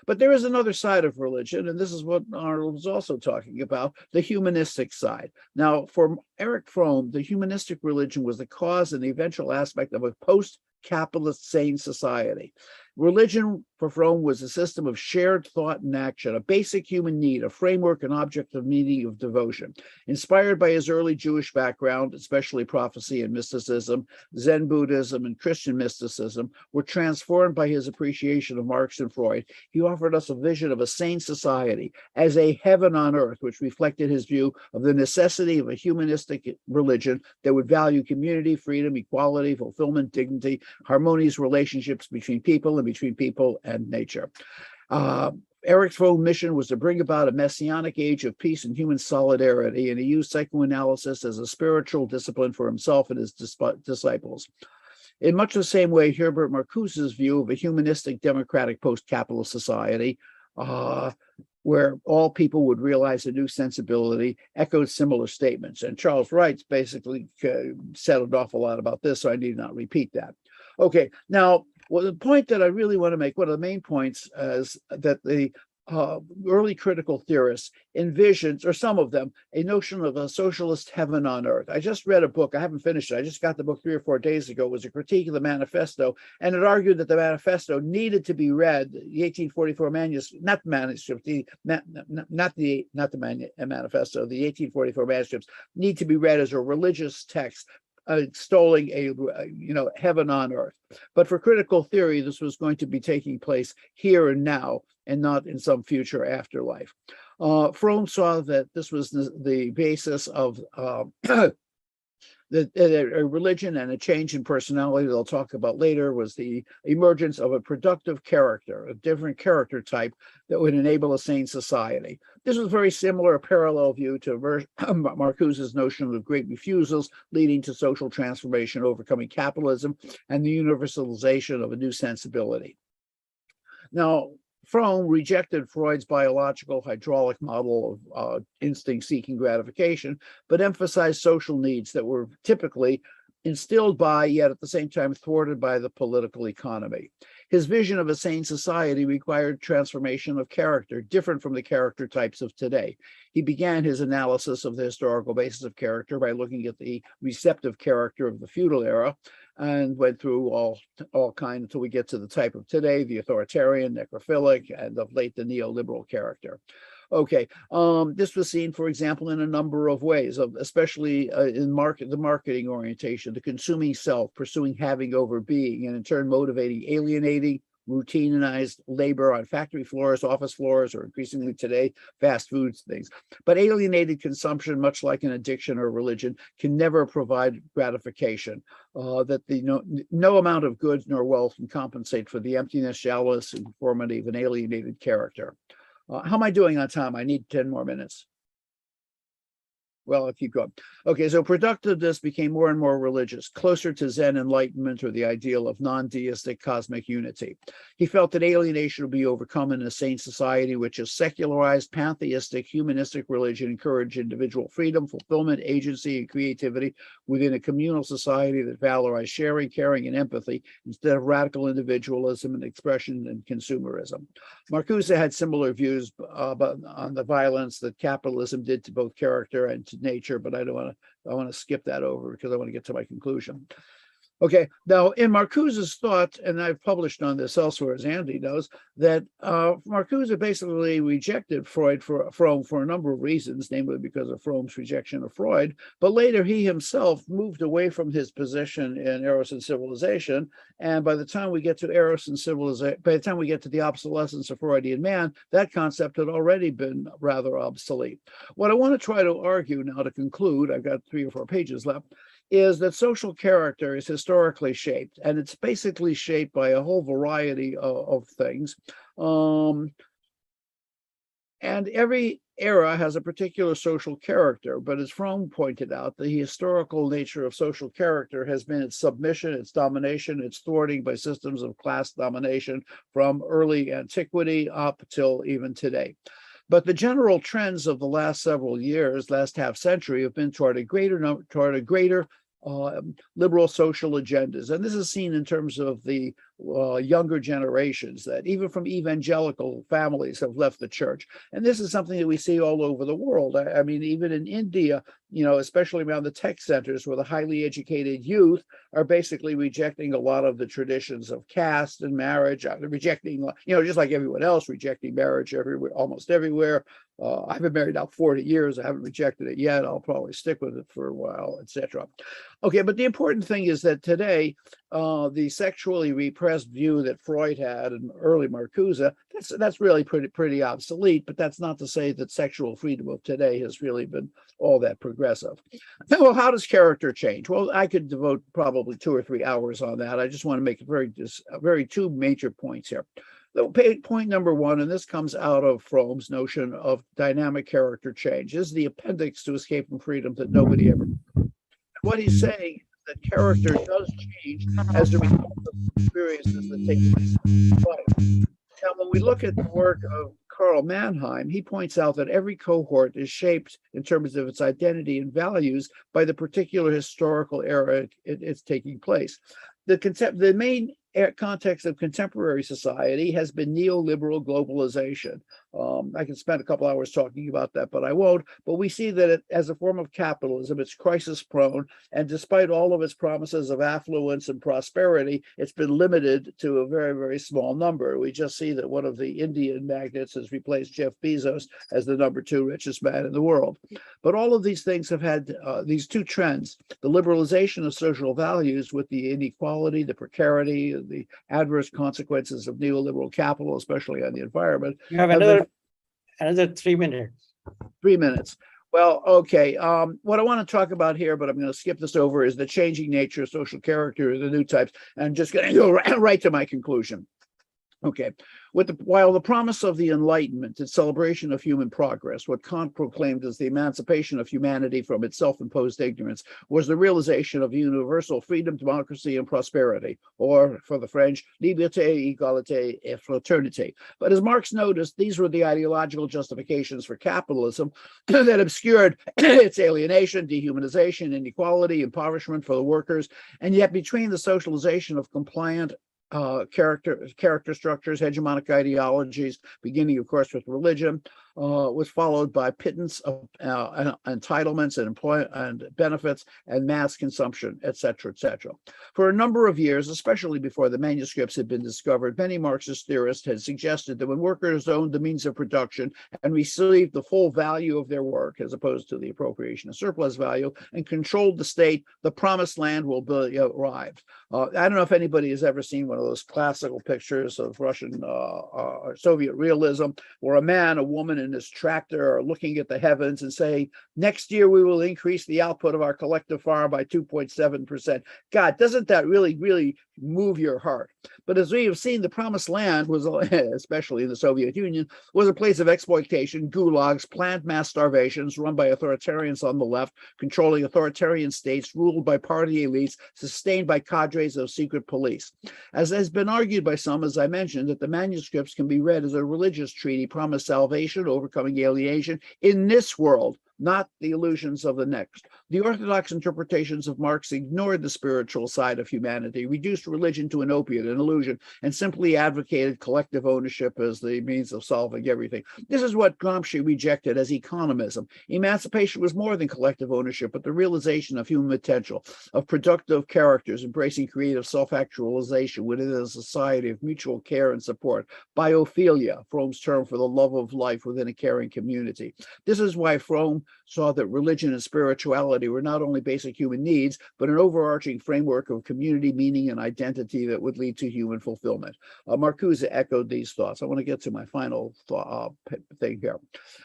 But there is another side of religion, and this is what Arnold was also talking about, the humanistic side. Now, for Erich Fromm, the humanistic religion was the cause and the eventual aspect of a post-capitalist sane society. Religion for Fromm was a system of shared thought and action, a basic human need, a framework and object of meaning of devotion. Inspired by his early Jewish background, especially prophecy and mysticism, Zen Buddhism and Christian mysticism were transformed by his appreciation of Marx and Freud. He offered us a vision of a sane society as a heaven on earth, which reflected his view of the necessity of a humanistic religion that would value community, freedom, equality, fulfillment, dignity, harmonious relationships between people and between people and nature. Erich Fromm's mission was to bring about a messianic age of peace and human solidarity, and he used psychoanalysis as a spiritual discipline for himself and his disciples. In much the same way, Herbert Marcuse's view of a humanistic democratic post-capitalist society, where all people would realize a new sensibility, echoed similar statements. And Charles Wright basically said an awful lot about this, so I need not repeat that. Okay, now, well, the point that I really want to make, one of the main points, is that the early critical theorists envisioned, or some of them, a notion of a socialist heaven on earth. I just read a book, I haven't finished it, I just got the book 3 or 4 days ago. It was a critique of the manifesto, and it argued that the manifesto needed to be read, the 1844 manuscript, not the manuscript, not the manifesto, the 1844 manuscripts need to be read as a religious text, extolling a heaven on earth. But for critical theory, this was going to be taking place here and now, and not in some future afterlife. Fromm saw that this was the basis of a religion, and a change in personality that I'll talk about later was the emergence of a productive character, a different character type that would enable a sane society. This was very similar, a parallel view to Marcuse's notion of great refusals leading to social transformation, overcoming capitalism, and the universalization of a new sensibility. Now, Fromm rejected Freud's biological hydraulic model of instinct-seeking gratification, but emphasized social needs that were typically instilled by, yet at the same time thwarted by, the political economy. His vision of a sane society required transformation of character, different from the character types of today. He began his analysis of the historical basis of character by looking at the receptive character of the feudal era, and went through all kinds until we get to the type of today, the authoritarian, necrophilic, and of late the neoliberal character. Okay, this was seen, for example, in a number of ways, especially in the marketing orientation, the consuming self, pursuing having over being, and in turn motivating alienating, routinized labor on factory floors, office floors, or increasingly today, fast food things. But alienated consumption, much like an addiction or religion, can never provide gratification. That no amount of goods nor wealth can compensate for the emptiness, shallowness, and conformity of an alienated character. How am I doing on time? I need 10 more minutes. Well, I'll keep going. Okay, so productiveness became more and more religious, closer to Zen enlightenment or the ideal of non-deistic cosmic unity. He felt that alienation would be overcome in a sane society which is secularized, pantheistic, humanistic religion encouraged individual freedom, fulfillment, agency, and creativity within a communal society that valorized sharing, caring, and empathy instead of radical individualism and expression and consumerism. Marcuse had similar views on the violence that capitalism did to both character and to nature, but I want to skip that over because I want to get to my conclusion. Okay, now in Marcuse's thought, and I've published on this elsewhere, as Andy knows, that Marcuse basically rejected Fromm for a number of reasons, namely because of Fromm's rejection of Freud. But later he himself moved away from his position in Eros and Civilization, and by the time we get to Eros and Civilization, by the time we get to the obsolescence of Freudian man, that concept had already been rather obsolete. What I want to try to argue now to conclude, I've got 3 or 4 pages left, is that social character is historically shaped, and it's basically shaped by a whole variety of things. And every era has a particular social character, but as Fromm pointed out, the historical nature of social character has been its submission, its domination, its thwarting by systems of class domination from early antiquity up till even today. But the general trends of the last several years, last half century, have been toward a greater liberal social agendas. And this is seen in terms of the younger generations that even from evangelical families have left the church. And this is something that we see all over the world. I mean, even in India, especially around the tech centers where the highly educated youth are basically rejecting a lot of the traditions of caste and marriage. They're rejecting, just like everyone else, rejecting marriage everywhere, almost everywhere. I've been married now 40 years. I haven't rejected it yet. I'll probably stick with it for a while, etc. Okay, but the important thing is that today, the sexually repressed view that Freud had and early Marcuse, that's really pretty obsolete, but that's not to say that sexual freedom of today has really been all that progressive. Well, how does character change? Well, I could devote probably 2 or 3 hours on that. I just want to make very 2 major points here. Point number 1, and this comes out of Fromm's notion of dynamic character change, is the appendix to Escape from Freedom that nobody ever. What he's saying is that character does change as a result of experiences that take place in life. Now, when we look at the work of Karl Mannheim, he points out that every cohort is shaped in terms of its identity and values by the particular historical era it's taking place. The main context of contemporary society has been neoliberal globalization. I can spend a couple hours talking about that, but I won't. But we see that as a form of capitalism, it's crisis prone. And despite all of its promises of affluence and prosperity, it's been limited to a very, very small number. We just see that one of the Indian magnates has replaced Jeff Bezos as the number 2 richest man in the world. But all of these things have had these 2 trends, the liberalization of social values with the inequality, the precarity, the adverse consequences of neoliberal capital, especially on the environment. You have another 3 minutes. 3 minutes. Well, okay. What I want to talk about here, but I'm going to skip this over, is the changing nature of social character, the new types. And I'm just going to go right to my conclusion. Okay. While the promise of the Enlightenment, its celebration of human progress, what Kant proclaimed as the emancipation of humanity from its self-imposed ignorance, was the realization of universal freedom, democracy, and prosperity, or for the French, liberté, égalité, et fraternité. But as Marx noticed, these were the ideological justifications for capitalism that obscured its alienation, dehumanization, inequality, impoverishment for the workers, and yet between the socialization of compliant character structures, hegemonic ideologies, beginning, of course, with religion, was followed by pittance of entitlements and employment and benefits and mass consumption, et cetera, et cetera. For a number of years, especially before the manuscripts had been discovered, many Marxist theorists had suggested that when workers owned the means of production and received the full value of their work, as opposed to the appropriation of surplus value, and controlled the state, the promised land will be arrived. I don't know if anybody has ever seen one of those classical pictures of Russian Soviet realism, where a man, a woman, and his tractor are looking at the heavens and saying, next year we will increase the output of our collective farm by 2.7%. God, doesn't that really move your heart? But as we have seen, the promised land was, especially in the Soviet Union, was a place of exploitation, gulags, planned mass starvations run by authoritarians on the left, controlling authoritarian states ruled by party elites, sustained by cadres of secret police. As has been argued by some, as I mentioned, that the manuscripts can be read as a religious treaty, promise salvation, overcoming alienation in this world, not the illusions of the next. The orthodox interpretations of Marx ignored the spiritual side of humanity, reduced religion to an opiate, an illusion, and simply advocated collective ownership as the means of solving everything. This is what Gramsci rejected as economism. Emancipation was more than collective ownership, but the realization of human potential, of productive characters, embracing creative self-actualization within a society of mutual care and support. Biophilia, Fromm's term for the love of life within a caring community. This is why Fromm saw that religion and spirituality were not only basic human needs, but an overarching framework of community, meaning, and identity that would lead to human fulfillment. Marcuse echoed these thoughts. I want to get to my final thing here.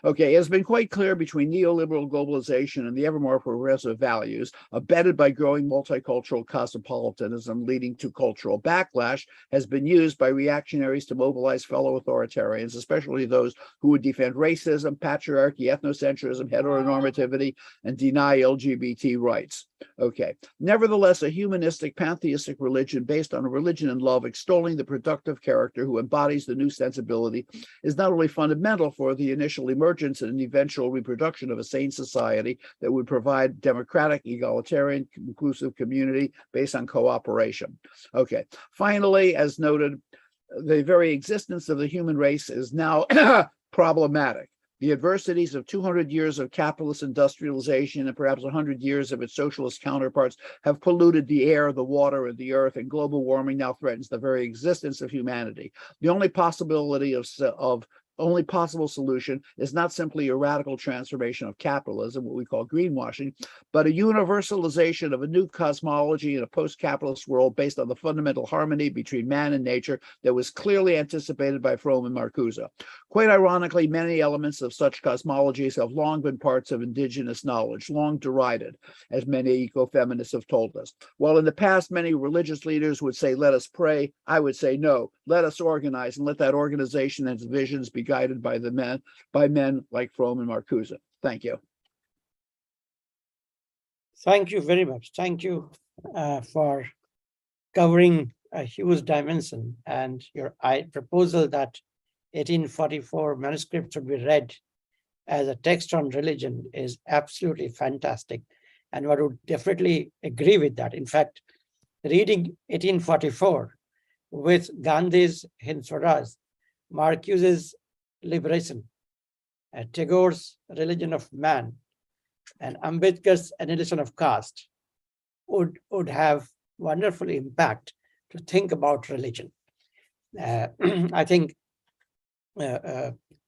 Okay, it has been quite clear between neoliberal globalization and the ever more progressive values, abetted by growing multicultural cosmopolitanism leading to cultural backlash, has been used by reactionaries to mobilize fellow authoritarians, especially those who would defend racism, patriarchy, ethnocentrism, heteronormativity, and deny LGBT rights. Okay. Nevertheless, a humanistic, pantheistic religion based on a religion and love, extolling the productive character who embodies the new sensibility, is not only fundamental for the initial emergence and eventual reproduction of a sane society that would provide democratic, egalitarian, inclusive community based on cooperation. Okay. Finally, as noted, the very existence of the human race is now problematic. The adversities of 200 years of capitalist industrialization and perhaps 100 years of its socialist counterparts have polluted the air, the water, and the earth, and global warming now threatens the very existence of humanity. The only possibility only possible solution is not simply a radical transformation of capitalism, what we call greenwashing, but a universalization of a new cosmology in a post-capitalist world based on the fundamental harmony between man and nature that was clearly anticipated by Fromm and Marcuse. Quite ironically, many elements of such cosmologies have long been parts of indigenous knowledge, long derided, as many eco-feminists have told us. While in the past, many religious leaders would say, let us pray, I would say, no, let us organize, and let that organization and its visions be guided by men like Fromm and Marcuse. Thank you. Thank you very much. Thank you for covering a huge dimension, and your proposal that 1844 manuscript should be read as a text on religion is absolutely fantastic. And I would definitely agree with that. In fact, reading 1844 with Gandhi's Hind Swaraj, Marcuse's Liberation, Tagore's Religion of Man, and Ambedkar's Annihilation of Caste would have wonderful impact to think about religion. I think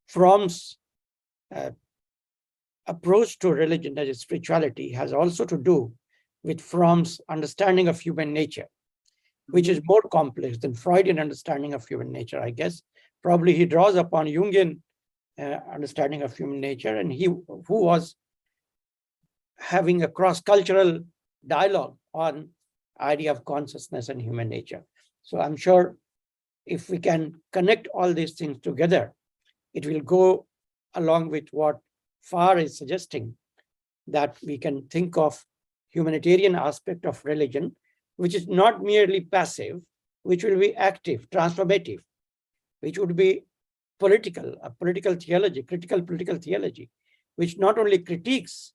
Fromm's approach to religion as a spirituality has also to do with Fromm's understanding of human nature, which is more complex than Freudian understanding of human nature, I guess. Probably he draws upon Jungian understanding of human nature, and who was having a cross-cultural dialogue on idea of consciousness and human nature. So I'm sure if we can connect all these things together, it will go along with what Farr is suggesting, that we can think of humanitarian aspect of religion, which is not merely passive, which will be active, transformative, which would be political, a political theology, critical political theology, which not only critiques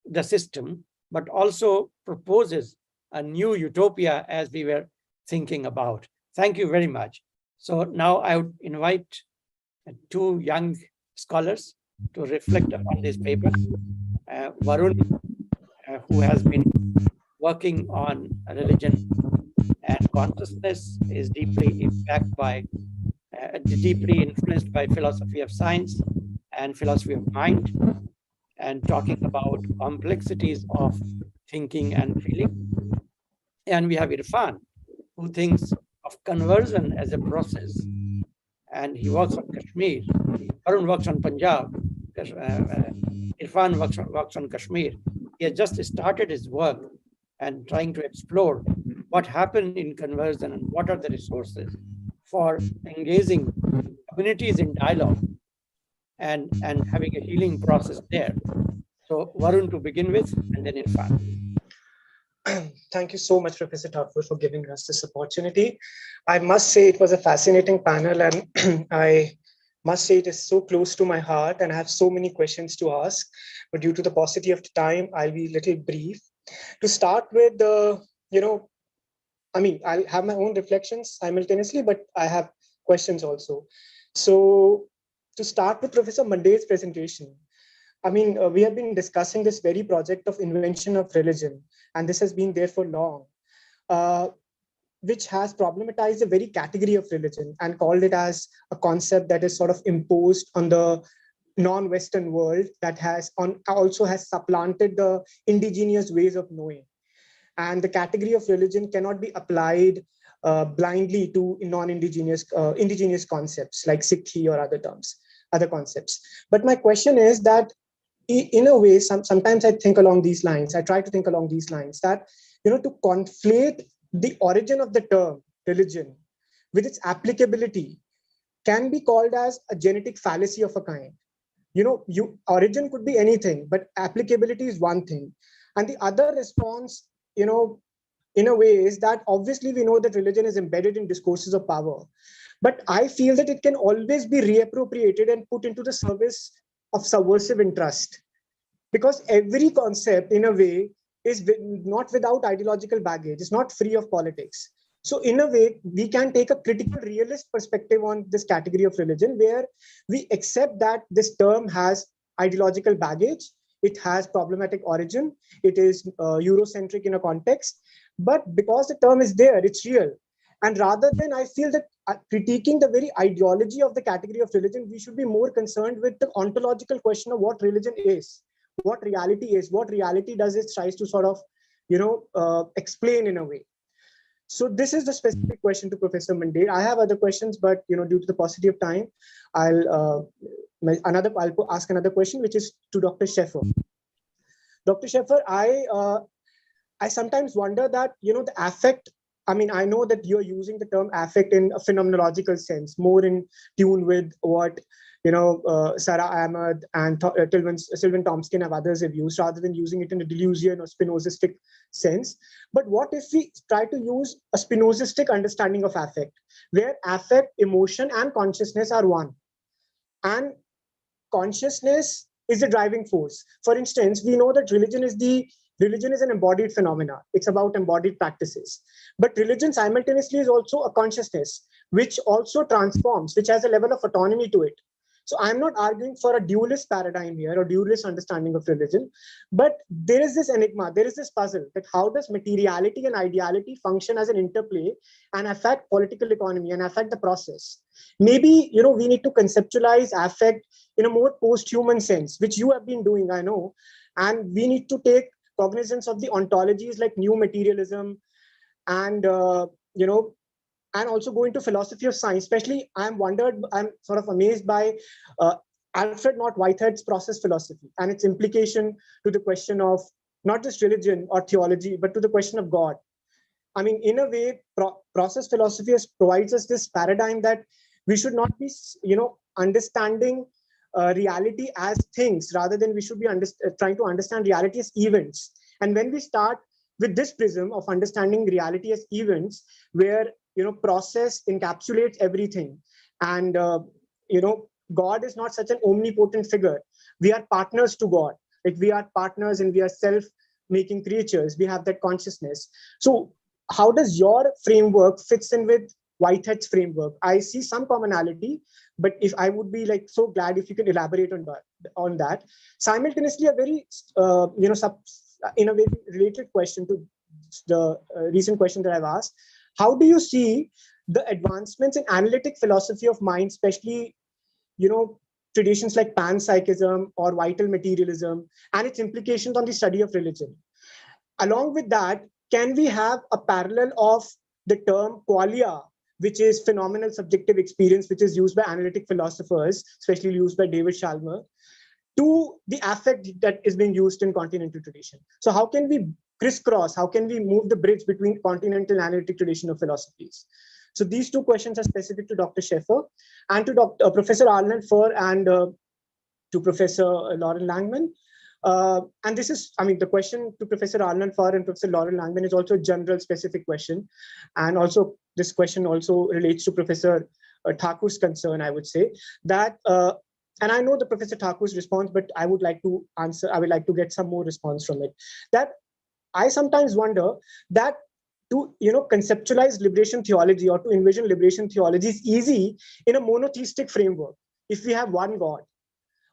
the system, but also proposes a new utopia as we were thinking about. Thank you very much. So now I would invite two young scholars to reflect upon these papers. Varun, who has been working on religion and consciousness, is deeply deeply influenced by philosophy of science and philosophy of mind, and talking about complexities of thinking and feeling. And we have Irfan, who thinks of conversion as a process, and he works on Kashmir. Arun works on Punjab. Irfan works on Kashmir. He has just started his work and trying to explore what happened in conversion and what are the resources for engaging communities in dialogue and having a healing process there. So Varun to begin with, and then Irfan. Thank you so much, Professor Thakur, for giving us this opportunity. I must say it was a fascinating panel, and I must say it is so close to my heart, and I have so many questions to ask. But due to the paucity of time, I'll be a little brief. To start with, I'll have my own reflections simultaneously, but I have questions also. So to start with Professor Manday's presentation, we have been discussing this very project of invention of religion, and this has been there for long, which has problematized the very category of religion and called it as a concept that is sort of imposed on the non-Western world that also has supplanted the indigenous ways of knowing. And the category of religion cannot be applied blindly to non-indigenous indigenous concepts like Sikhi or other concepts. But my question is that, in a way, sometimes I think along these lines, I try to think along these lines, that, to conflate the origin of the term religion with its applicability can be called as a genetic fallacy of a kind. Origin could be anything, but applicability is one thing. And the other response, in a way, is that obviously we know that religion is embedded in discourses of power, but I feel that it can always be reappropriated and put into the service of subversive interest, because every concept, in a way, is not without ideological baggage. It's not free of politics. So in a way, we can take a critical realist perspective on this category of religion, where we accept that this term has ideological baggage, it has problematic origin, it is Eurocentric in a context, but because the term is there, it's real. And rather than, I feel that critiquing the very ideology of the category of religion, we should be more concerned with the ontological question of what religion is, what reality is, what reality does it tries to sort of, explain in a way. So this is the specific question to Professor Manday. I have other questions, but due to the paucity of time, I'll ask another question, which is to Dr. Sheffer. Dr. Sheffer, I sometimes wonder that the affect. I know that you're using the term affect in a phenomenological sense, more in tune with what Sarah Ahmed and Sylvan Tomskin and others have used, rather than using it in a Deleuzian or Spinozistic sense. But what if we try to use a Spinozistic understanding of affect, where affect, emotion, and consciousness are one, and consciousness is the driving force? For instance, we know that religion is an embodied phenomena. It's about embodied practices. But religion simultaneously is also a consciousness, which also transforms, which has a level of autonomy to it. So I'm not arguing for a dualist paradigm here or dualist understanding of religion, but there is this enigma, there is this puzzle, that how does materiality and ideality function as an interplay and affect political economy and affect the process? Maybe, we need to conceptualize affect in a more post-human sense, which you have been doing, I know, and we need to take cognizance of the ontologies like new materialism and, and also go into philosophy of science. Especially, I'm sort of amazed by Alfred North Whitehead's process philosophy and its implication to the question of not just religion or theology, but to the question of God. In a way, process philosophy provides us this paradigm that we should not be, understanding reality as things, rather than we should be trying to understand reality as events. And when we start with this prism of understanding reality as events, where process encapsulates everything, and God is not such an omnipotent figure. We are partners to God. Like, we are partners and we are self-making creatures. We have that consciousness. So how does your framework fits in with Whitehead's framework. I see some commonality, but if I would be like so glad if you can elaborate on that. Simultaneously, a very in a very related question to the recent question that I've asked. How do you see the advancements in analytic philosophy of mind, especially, traditions like panpsychism or vital materialism, and its implications on the study of religion? Along with that, can we have a parallel of the term qualia, which is phenomenal subjective experience, which is used by analytic philosophers, especially used by David Shalmer, to the affect that is being used in continental tradition? So how can we crisscross? How can we move the bridge between continental and analytic tradition of philosophies? So these two questions are specific to Dr. Scheffer and to Professor Arnold Furr and to Professor Lauren Langman. And this is, the question to Professor Arnold Furr and Professor Lauren Langman is also a general specific question. And also this question also relates to Professor Thakur's concern, I would say, that, and I know the Professor Thakur's response, but I would like to get some more response from it. That I sometimes wonder that to conceptualize liberation theology or to envision liberation theology is easy in a monotheistic framework. If we have one God,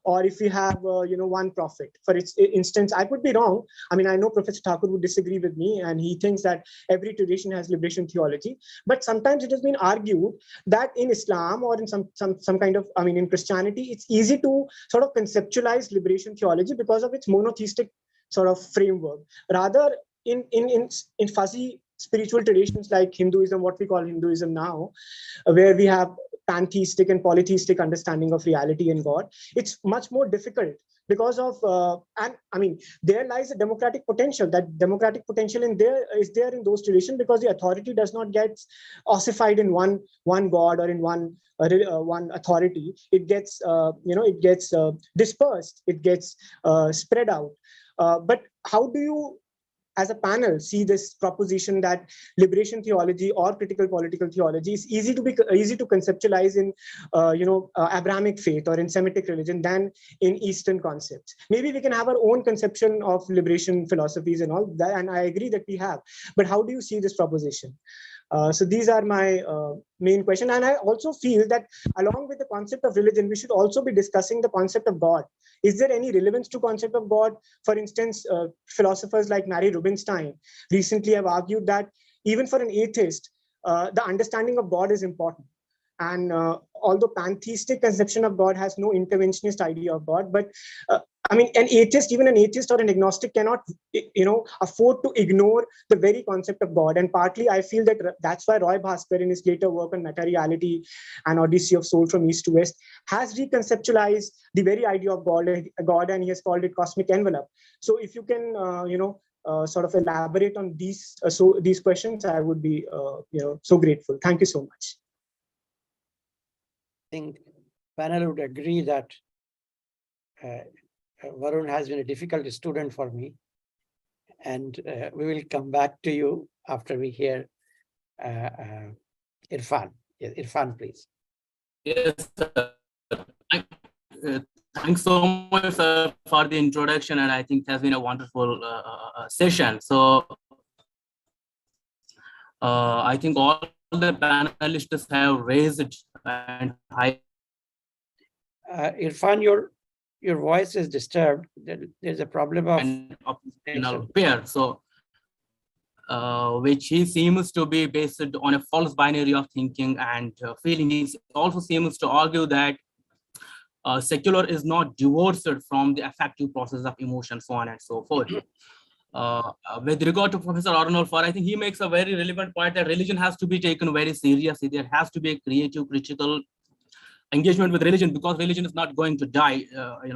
or if we have one prophet, for instance, I could be wrong. I know Professor Thakur would disagree with me, and he thinks that every tradition has liberation theology. But sometimes it has been argued that in Islam or in some kind of, in Christianity, it's easy to sort of conceptualize liberation theology because of its monotheistic sort of framework. Rather, in fuzzy spiritual traditions like Hinduism, what we call Hinduism now, where we have pantheistic and polytheistic understanding of reality and God, it's much more difficult because of, there lies a democratic potential. That democratic potential is there in those traditions because the authority does not get ossified in one God or in one authority. It gets, dispersed. It gets spread out. But how do you, as a panel, see this proposition that liberation theology or critical political theology is easy to conceptualize in Abrahamic faith or in Semitic religion than in Eastern concepts? Maybe we can have our own conception of liberation philosophies and all that, and I agree that we have. But how do you see this proposition? So these are my main question. And I also feel that along with the concept of religion, we should also be discussing the concept of God. Is there any relevance to concept of God? For instance, philosophers like Mary Rubinstein recently have argued that even for an atheist, the understanding of God is important. And although pantheistic conception of God has no interventionist idea of God, but an atheist, even an atheist or an agnostic cannot, afford to ignore the very concept of God. And partly I feel that that's why Roy Bhaskar in his later work on meta-reality and Odyssey of Soul from East to West has reconceptualized the very idea of God, and he has called it cosmic envelope. So if you can, sort of elaborate on these questions, I would be, so grateful. Thank you so much. I think panel would agree that Varun has been a difficult student for me, and we will come back to you after we hear Irfan. Yes, Irfan, please. Yes, sir. Thanks so much, sir, for the introduction, and I think it has been a wonderful session. So I think all the panelists have raised and high. Irfan, your voice is disturbed. There's a problem of pair. So which he seems to be based on a false binary of thinking and feeling. He also seems to argue that secular is not divorced from the affective process of emotion, so on and so forth. With regard to Professor Arnold Furr, I think he makes a very relevant point that religion has to be taken very seriously. There has to be a creative, critical engagement with religion, because religion is not going to die,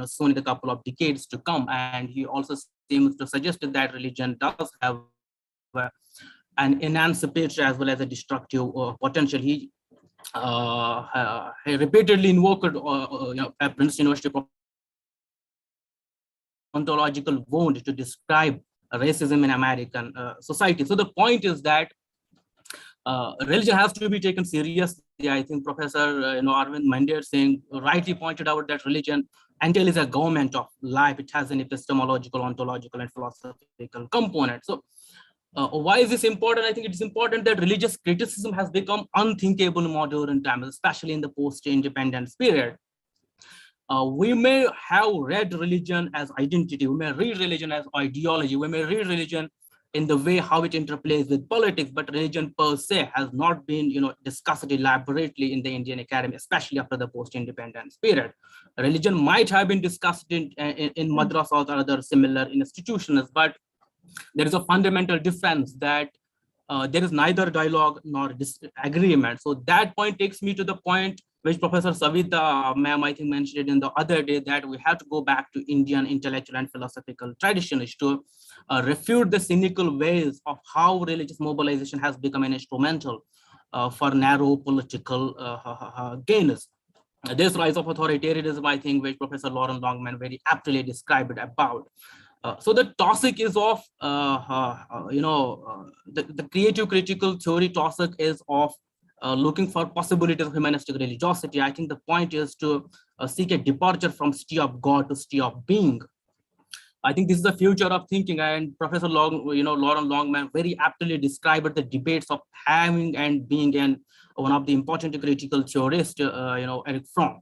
soon in a couple of decades to come. And he also seems to suggest that religion does have an emancipatory as well as a destructive potential. He repeatedly invoked at Princeton University ontological wound to describe racism in American society. So the point is that religion has to be taken seriously. I think Professor Arvind Mandya saying rightly pointed out that religion entails a government of life. It has an epistemological, ontological, and philosophical component. So Why is this important? I think it's important that religious criticism has become unthinkable in modern times, especially in the post-independence period. We may have read religion as identity, we may read religion as ideology, we may read religion in the way how it interplays with politics, but religion per se has not been, discussed elaborately in the Indian academy, especially after the post-independence period. Religion might have been discussed in madrasas or other similar institutions, but there is a fundamental difference that there is neither dialogue nor disagreement. So that point takes me to the point which Professor Savita, ma'am, I think mentioned it in the other day, that we have to go back to Indian intellectual and philosophical traditions to refute the cynical ways of how religious mobilization has become an instrumental for narrow political gains. This rise of authoritarianism, I think, which Professor Lauren Longman very aptly described it about. So the topic is of, the creative critical theory topic is of looking for possibilities of humanistic religiosity. I think the point is to seek a departure from city of God to city of being. I think this is the future of thinking, and Professor Lauren Longman very aptly described the debates of having and being, and one of the important critical theorists, Eric Fromm.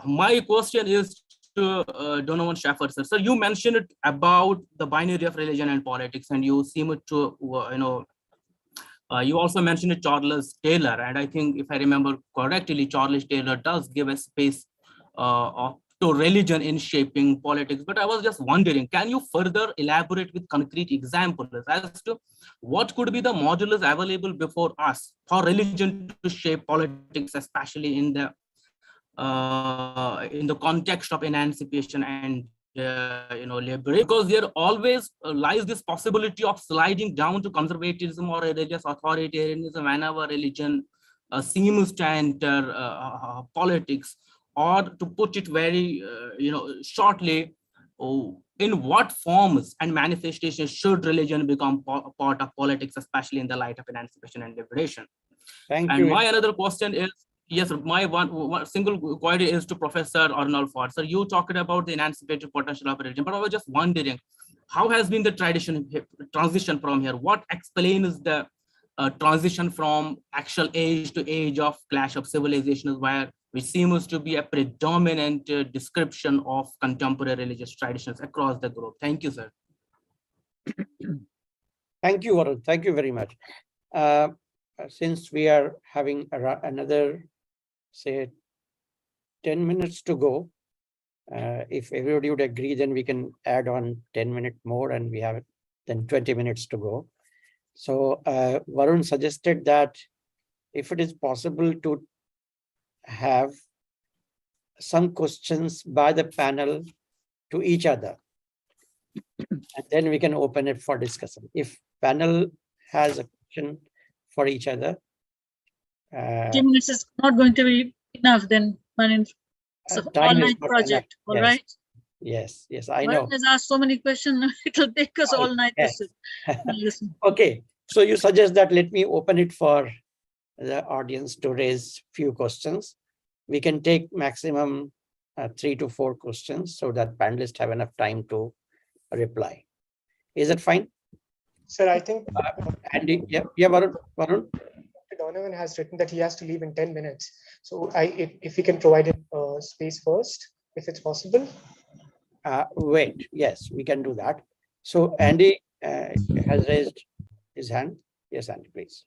My question is to Donovan Shaffer, sir. So you mentioned it about the binary of religion and politics, and you seem to, you also mentioned Charles Taylor, and I think if I remember correctly, Charles Taylor does give a space to religion in shaping politics. But I was just wondering, can you further elaborate with concrete examples as to what could be the modulus available before us for religion to shape politics, especially in the context of emancipation and liberation, because there always lies this possibility of sliding down to conservatism or religious authoritarianism whenever religion seems to enter politics. Or to put it very shortly, in what forms and manifestations should religion become part of politics, especially in the light of emancipation and liberation? Thank and you. My another question is, yes, my one single query is to Professor Arnold Ford. Sir, you talked about the emancipative potential of religion, but I was just wondering, how has been the transition from here? What explains the transition from actual age to age of clash of civilizations, which seems to be a predominant description of contemporary religious traditions across the globe? Thank you, sir. Thank you, Varun. Thank you very much. Since we are having another, say, 10 minutes to go, if everybody would agree, then we can add on 10 minutes more, and we have then 20 minutes to go. So Varun suggested that if it is possible to have some questions by the panel to each other, and then we can open it for discussion. If panel has a question for each other, 10 minutes is not going to be enough then. So all-night project, all right? Yes, I know. There's asked so many questions, it'll take us all night to listen. Okay, so you suggest that let me open it for the audience to raise few questions. We can take maximum 3 to 4 questions so that panelists have enough time to reply. Is that fine? Sir, I think Andy, yeah, Varun. Donovan has written that he has to leave in 10 minutes. So if we can provide him space first, if it's possible. Wait, yes, we can do that. So Andy has raised his hand. Yes, Andy, please.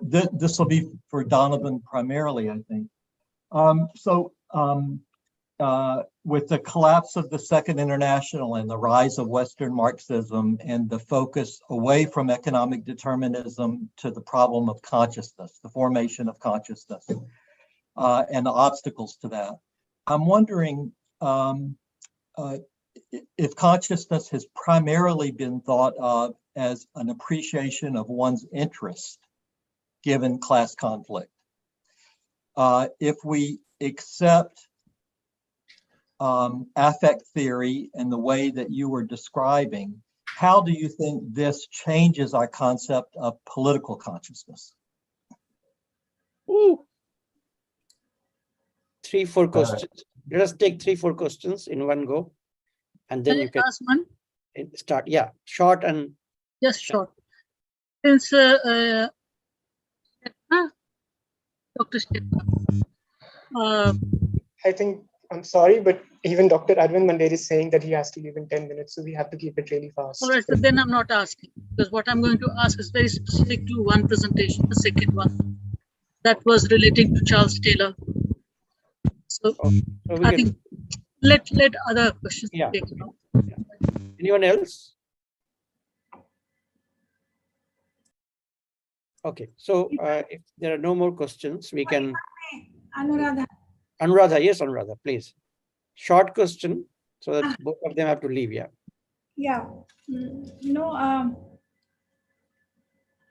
This will be for Donovan primarily, I think. With the collapse of the Second International and the rise of Western Marxism and the focus away from economic determinism to the problem of consciousness, the formation of consciousness, and the obstacles to that, I'm wondering if consciousness has primarily been thought of as an appreciation of one's interest given class conflict. If we accept affect theory and the way that you were describing, how do you think this changes our concept of political consciousness? Ooh. 3, 4 questions. Let us take 3, 4 questions in one go, and then you can ask one. Start. Yeah, short and just short. Since Dr. I think, I'm sorry, but even Dr. Arvind Mandere is saying that he has to leave in 10 minutes, so we have to keep it really fast. all right, so then I'm not asking, because what I'm going to ask is very specific to one presentation, the second one, that was relating to Charles Taylor. So I think let other questions take it on. Anyone else? Okay, so if there are no more questions, we can. Anuradha. Anuradha, yes, Anuradha, please. Short question, so that both of them have to leave. Yeah. Yeah.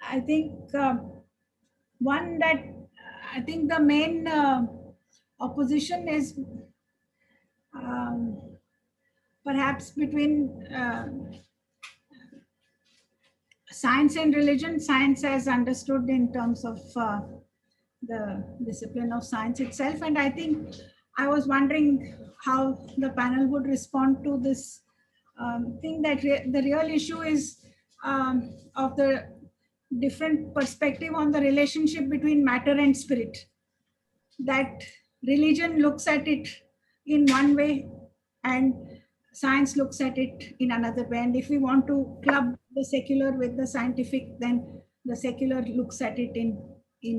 I think one that I think the main opposition is perhaps between science and religion. Science as understood in terms of the discipline of science itself. And I think I was wondering how the panel would respond to this thing, that the real issue is of the different perspective on the relationship between matter and spirit. That religion looks at it in one way and science looks at it in another way. And if we want to club the secular with the scientific, then the secular looks at it in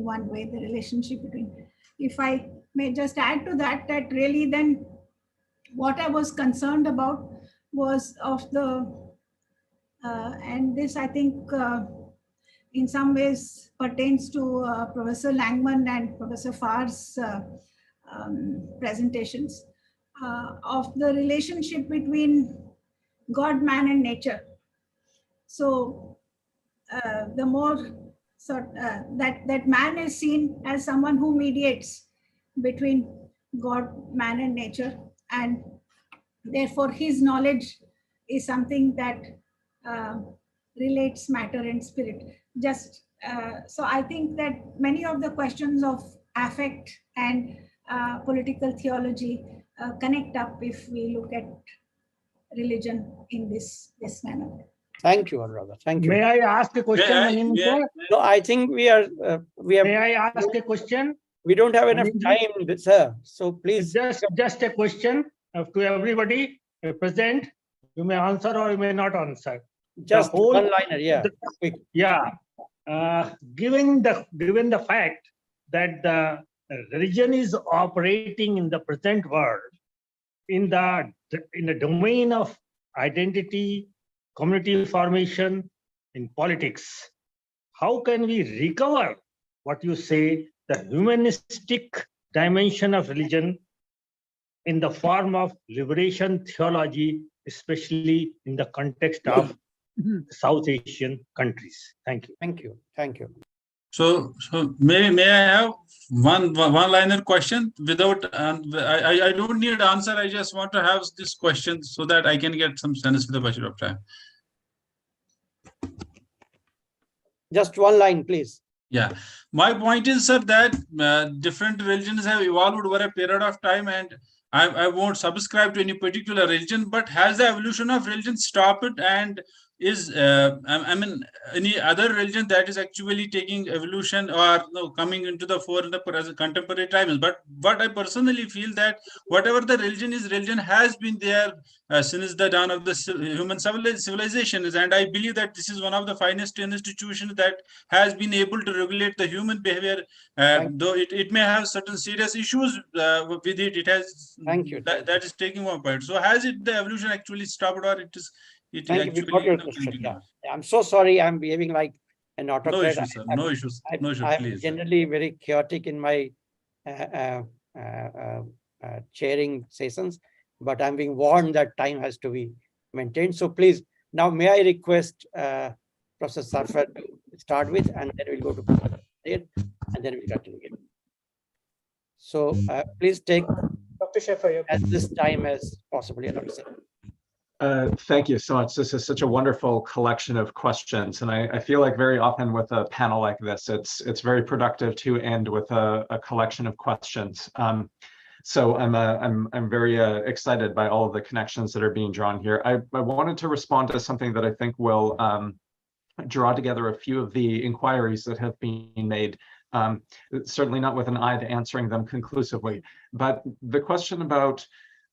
one way, the relationship between. If I may just add to that, that really then what I was concerned about was of the, and this I think in some ways pertains to Professor Langman and Professor Farr's presentations of the relationship between God, man, and nature. So the more that man is seen as someone who mediates between God, man, and nature, and therefore his knowledge is something that relates matter and spirit. Just so I think that many of the questions of affect and political theology connect up if we look at religion in this manner. Thank you, Anuradha. Thank you. May I ask a question? No, I think we have. May I ask a question? We don't have enough time, sir. So please. Just a question to everybody present. You may answer or you may not answer. Just one liner, yeah. Given the fact that the religion is operating in the present world in the domain of identity, community formation, in politics, how can we recover what you say, the humanistic dimension of religion in the form of liberation theology, especially in the context of South Asian countries? Thank you. Thank you. Thank you. So may I have one-liner question without, I don't need an answer. I just want to have this question so that I can get some sense with the budget of time. Just one line, please. Yeah, my point is, sir, that different religions have evolved over a period of time, and I won't subscribe to any particular religion, but has the evolution of religion stopped, and is I mean any other religion that is actually taking evolution or coming into the fore in the contemporary times? But what I personally feel that whatever the religion has been there since the dawn of the human civilizations, and I believe that this is one of the finest institutions that has been able to regulate the human behavior, though it may have certain serious issues with it. It has. Thank you. That is taking one point. So has it the evolution actually stopped, or it is? Thank you. We got your question. Yeah. I'm so sorry. I'm behaving like an autocrat. No issues, sir. No issues. No issues. I'm generally very chaotic in my chairing sessions, but I'm being warned that time has to be maintained. So please, now may I request Professor Sarfar to start with, and then we'll go to and then we'll continue. So please take Dr. Sheffer, as this time as possible. Thank you so much. This is such a wonderful collection of questions, and I feel like very often with a panel like this, it's very productive to end with a collection of questions. So I'm very excited by all of the connections that are being drawn here. I wanted to respond to something that I think will draw together a few of the inquiries that have been made, certainly not with an eye to answering them conclusively. But the question about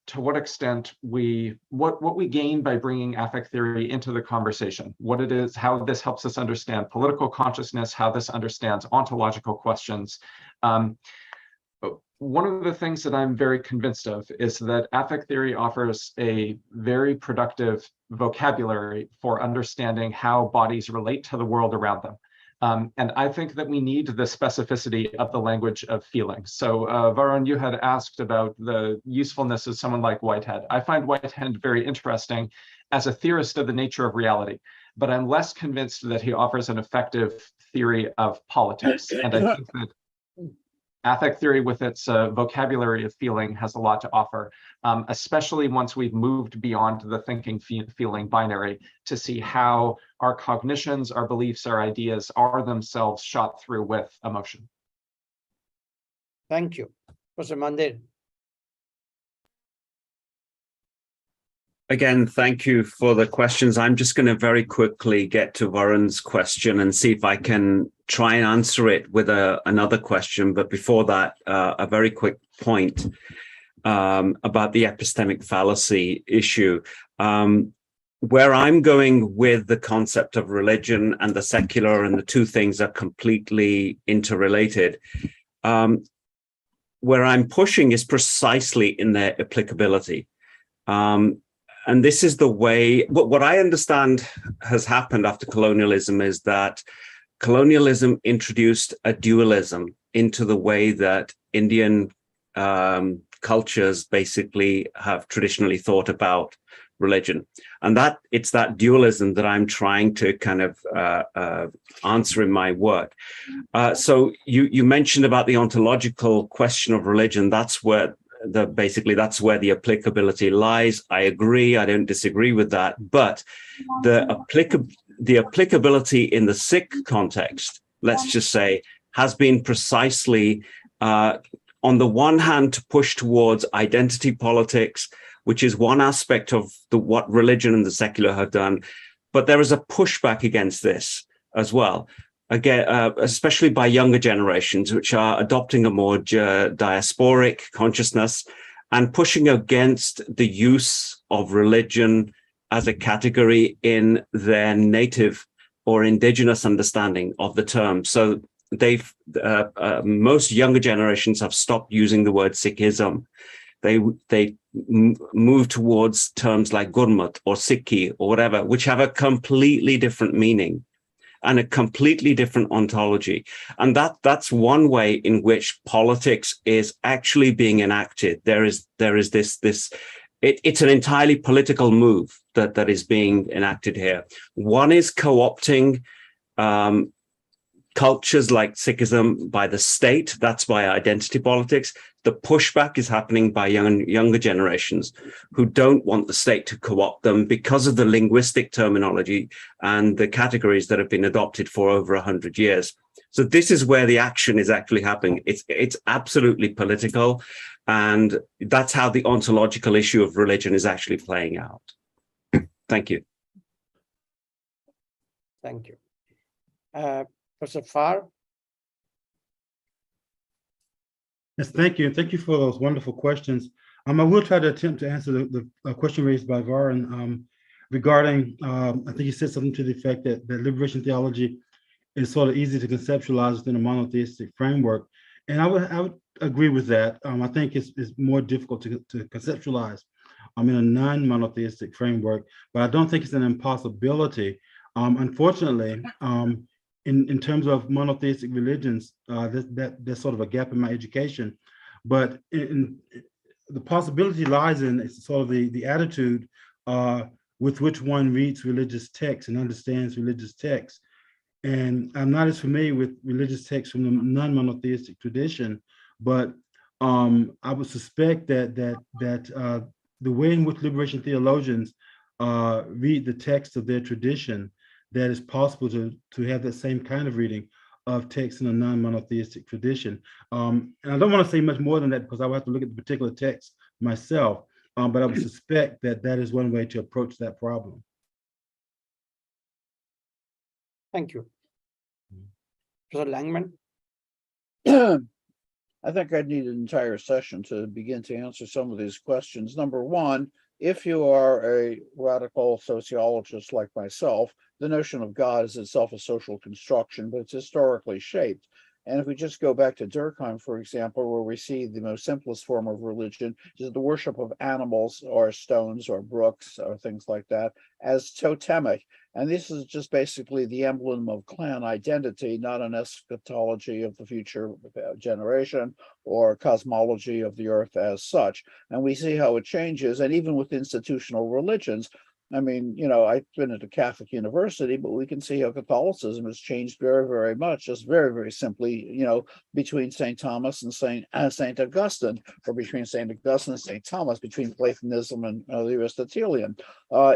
to what extent what we gain by bringing affect theory into the conversation, what it is, how this helps us understand political consciousness, how this understands ontological questions. One of the things that I'm very convinced of is that affect theory offers a very productive vocabulary for understanding how bodies relate to the world around them. And I think that we need the specificity of the language of feeling. So Varun, you had asked about the usefulness of someone like Whitehead. I find Whitehead very interesting as a theorist of the nature of reality, but I'm less convinced that he offers an effective theory of politics. And I think that affect theory with its vocabulary of feeling has a lot to offer, especially once we've moved beyond the thinking feeling binary to see how our cognitions, our beliefs, our ideas are themselves shot through with emotion. Thank you. Professor Mandir. Again, thank you for the questions. I'm just going to very quickly get to Varun's question and see if I can try and answer it with another question. But before that, a very quick point about the epistemic fallacy issue. Where I'm going with the concept of religion and the secular, and the two things are completely interrelated. Where I'm pushing is precisely in their applicability. And this is the way, what I understand has happened after colonialism is that colonialism introduced a dualism into the way that Indian cultures basically have traditionally thought about religion. And that it's that dualism that I'm trying to kind of answer in my work. So you mentioned about the ontological question of religion. That's where that's where the applicability lies. I agree. I don't disagree with that. But the applicability in the Sikh context, let's just say, has been precisely on the one hand to push towards identity politics, which is one aspect of what religion and the secular have done. But there is a pushback against this as well. Again, especially by younger generations, which are adopting a more diasporic consciousness and pushing against the use of religion as a category in their native or indigenous understanding of the term. So most younger generations have stopped using the word Sikhism. They move towards terms like Gurmat or Sikhi or whatever, which have a completely different meaning and a completely different ontology. And that's one way in which politics is actually being enacted. There is this it's an entirely political move that is being enacted here. One is co-opting cultures like Sikhism by the state. That's by identity politics. The pushback is happening by younger generations who don't want the state to co-opt them because of the linguistic terminology and the categories that have been adopted for over 100 years. So this is where the action is actually happening. It's absolutely political, and that's how the ontological issue of religion is actually playing out. Thank you. Thank you. Professor Farr. Yes, thank you. Thank you for those wonderful questions. I will try to attempt to answer the question raised by Varun regarding, I think he said something to the effect that liberation theology is sort of easy to conceptualize within a monotheistic framework. And I would agree with that. I think it's more difficult to conceptualize in a non-monotheistic framework, but I don't think it's an impossibility. Unfortunately, in terms of monotheistic religions, there's sort of a gap in my education, but the possibility lies in sort of the attitude with which one reads religious texts and understands religious texts. And I'm not as familiar with religious texts from the non-monotheistic tradition, but I would suspect that the way in which liberation theologians read the text of their tradition, that it's possible to have that same kind of reading of text in a non-monotheistic tradition. And I don't want to say much more than that because I would have to look at the particular text myself, but I would suspect that is one way to approach that problem. Thank you. Professor Langman? I think I'd need an entire session to begin to answer some of these questions. Number one, if you are a radical sociologist like myself, the notion of God is itself a social construction, but it's historically shaped. And if we just go back to Durkheim, for example, where we see the most simplest form of religion is the worship of animals or stones or brooks or things like that as totemic. And this is just basically the emblem of clan identity, not an eschatology of the future generation or cosmology of the earth as such. And we see how it changes. And even with institutional religions, I mean, you know, I've been at a Catholic university, but we can see how Catholicism has changed very, very much, just very, very simply, you know, between St. Thomas and St. Augustine, or between St. Augustine and St. Thomas, between Platonism and the Aristotelian.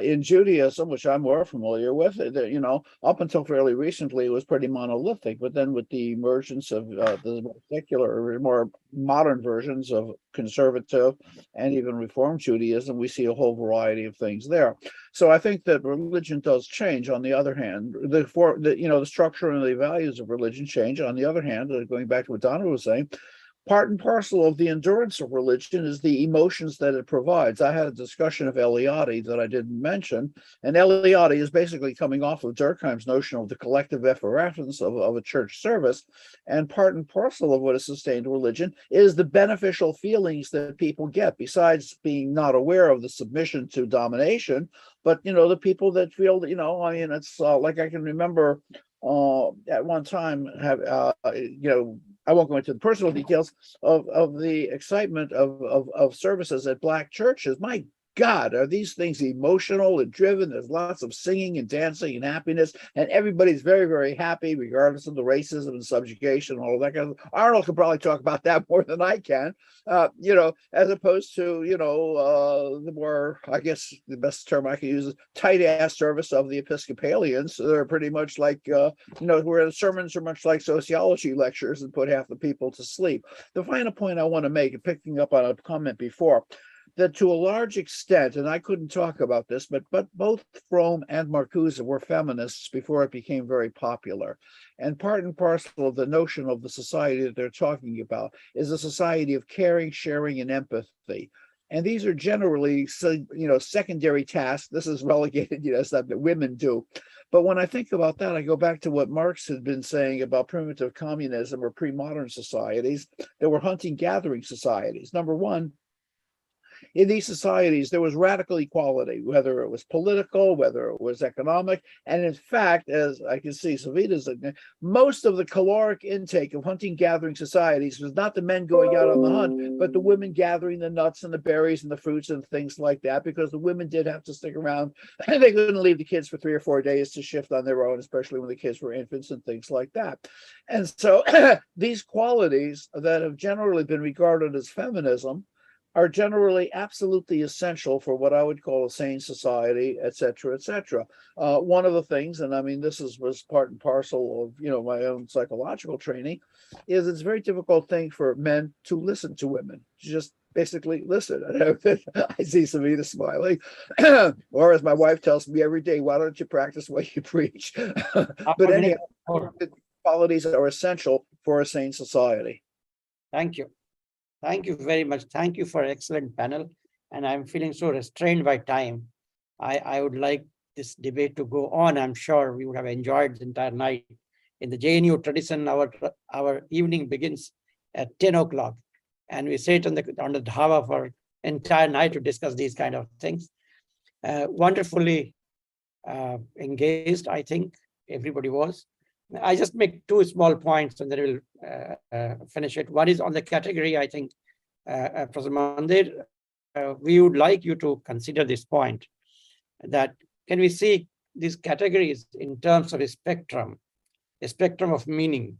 In Judaism, which I'm more familiar with, you know, up until fairly recently, it was pretty monolithic, but then with the emergence of the more secular, more modern versions of conservative and even Reform Judaism, we see a whole variety of things there. So I think that religion does change. On the other hand, the structure and the values of religion change. On the other hand, going back to what Donna was saying, part and parcel of the endurance of religion is the emotions that it provides. I had a discussion of Eliade that I didn't mention, and Eliade is basically coming off of Durkheim's notion of the collective effervescence of a church service, and part and parcel of what is sustained religion is the beneficial feelings that people get, besides being not aware of the submission to domination, but, you know, the people that feel that, you know, I mean, it's like I can remember at one time, you know, I won't go into the personal details of the excitement of services at Black churches. My God, are these things emotional and driven? There's lots of singing and dancing and happiness, and everybody's very, very happy, regardless of the racism and subjugation and all of that kind of. Arnold could probably talk about that more than I can, you know, as opposed to, you know, the more, I guess the best term I can use is tight ass service of the Episcopalians. They're pretty much like, you know, where the sermons are much like sociology lectures and put half the people to sleep. The final point I want to make, picking up on a comment before, that to a large extent, and I couldn't talk about this, but both Fromm and Marcuse were feminists before it became very popular. And part and parcel of the notion of the society that they're talking about is a society of caring, sharing, and empathy. And these are generally, you know, secondary tasks. This is relegated, you know, stuff that women do. But when I think about that, I go back to what Marx had been saying about primitive communism or pre-modern societies that were hunting-gathering societies. Number one, in these societies, there was radical equality, whether it was political, whether it was economic. And in fact, as I can see, Savita's, most of the caloric intake of hunting-gathering societies was not the men going out on the hunt, but the women gathering the nuts and the berries and the fruits and things like that, because the women did have to stick around. And they couldn't leave the kids for 3 or 4 days to shift on their own, especially when the kids were infants and things like that. And so these qualities that have generally been regarded as feminism are generally absolutely essential for what I would call a sane society, et cetera, et cetera. One of the things, and I mean, this was part and parcel of, you know, my own psychological training, is it's a very difficult thing for men to listen to women, just basically listen. I see Savita smiling, or as my wife tells me every day, why don't you practice what you preach? But anyhow, qualities are essential for a sane society. Thank you. Thank you very much. Thank you for an excellent panel. And I'm feeling so restrained by time. I would like this debate to go on. I'm sure we would have enjoyed the entire night. In the JNU tradition, our evening begins at 10 o'clock. And we sit on the dhaba for entire night to discuss these kind of things. Wonderfully engaged, I think everybody was. I just make 2 small points and then we'll finish it. One is on the category, I think, Professor Mandir, we would like you to consider this point, that can we see these categories in terms of a spectrum of meaning.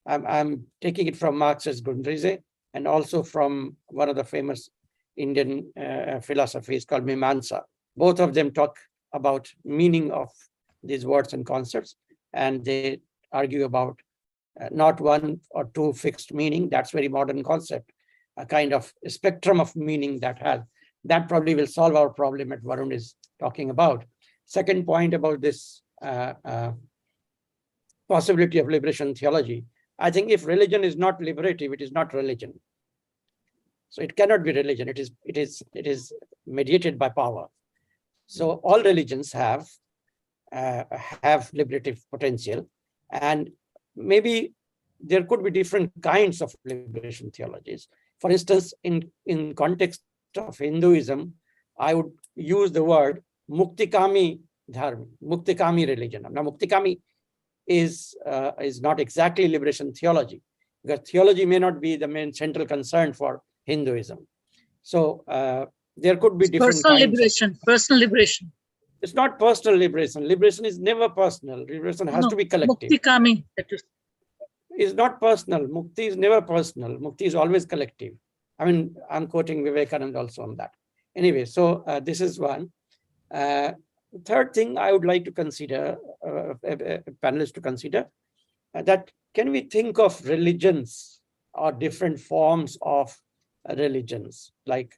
I'm taking it from Marx's Grundrisse and also from one of the famous Indian philosophies called Mimamsa. Both of them talk about meaning of these words and concepts. And they argue about not 1 or 2 fixed meaning. That's very modern concept, a kind of spectrum of meaning that probably will solve our problem that Varun is talking about. Second point about this possibility of liberation theology. I think if religion is not liberative, it is not religion. So it cannot be religion. It is mediated by power. So all religions have liberative potential, and maybe there could be different kinds of liberation theologies. For instance, in context of Hinduism, I would use the word Muktikami Dharma, Muktikami religion. Now, Muktikami is not exactly liberation theology, because theology may not be the main central concern for Hinduism. So there could be different personal kinds liberation. Personal liberation. It's not personal liberation. Liberation is never personal. Liberation has to be collective. Muktikami. Is not personal. Mukti is never personal. Mukti is always collective. I mean, I'm quoting Vivekananda also on that. Anyway, so this is one. Third thing I would like to consider, panelists to consider, that can we think of religions or different forms of religions? Like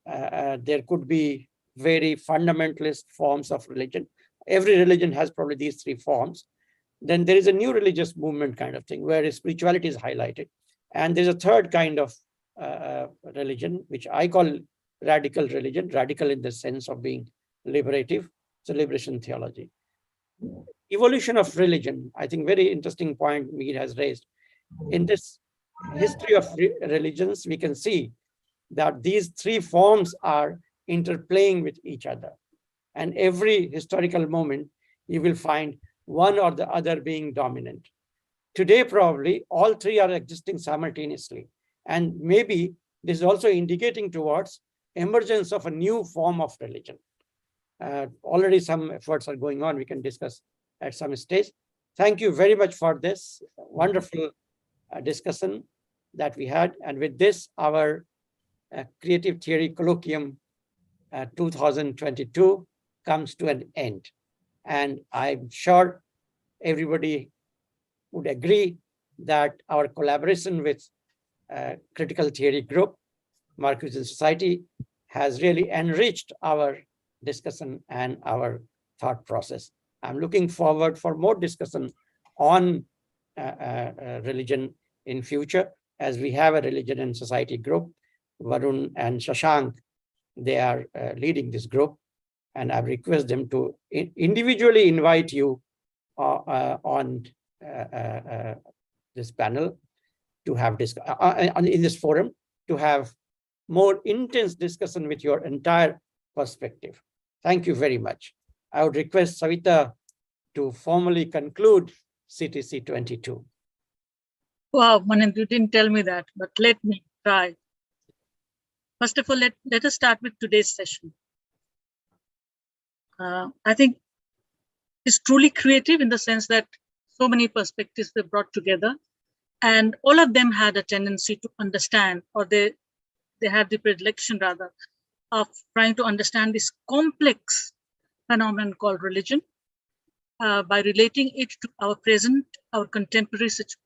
there could be very fundamentalist forms of religion. Every religion has probably these three forms. Then there is a new religious movement kind of thing where spirituality is highlighted. And there's a third kind of religion, which I call radical religion, radical in the sense of being liberative. So liberation theology. Evolution of religion, I think very interesting point Mir has raised. In this history of religions, we can see that these three forms are interplaying with each other. And every historical moment, you will find one or the other being dominant. Today, probably, all three are existing simultaneously. And maybe this is also indicating towards emergence of a new form of religion. Already some efforts are going on. We can discuss at some stage. Thank you very much for this wonderful discussion that we had. And with this, our Creative Theory Colloquium 2022 comes to an end. And I'm sure everybody would agree that our collaboration with Critical Theory Group, Marxist Society, has really enriched our discussion and our thought process. I'm looking forward for more discussion on religion in future, as we have a religion and society group. Varun and Shashank, they are leading this group, and I request them to individually invite you on this panel to have in this forum to have more intense discussion with your entire perspective. Thank you very much. I would request Savita to formally conclude CTC 22. Wow, Manindra, you didn't tell me that, but let me try. First of all, let us start with today's session. I think it's truly creative in the sense that so many perspectives were brought together, and all of them had a tendency to understand, or they had the predilection rather, of trying to understand this complex phenomenon called religion by relating it to our present, our contemporary situation.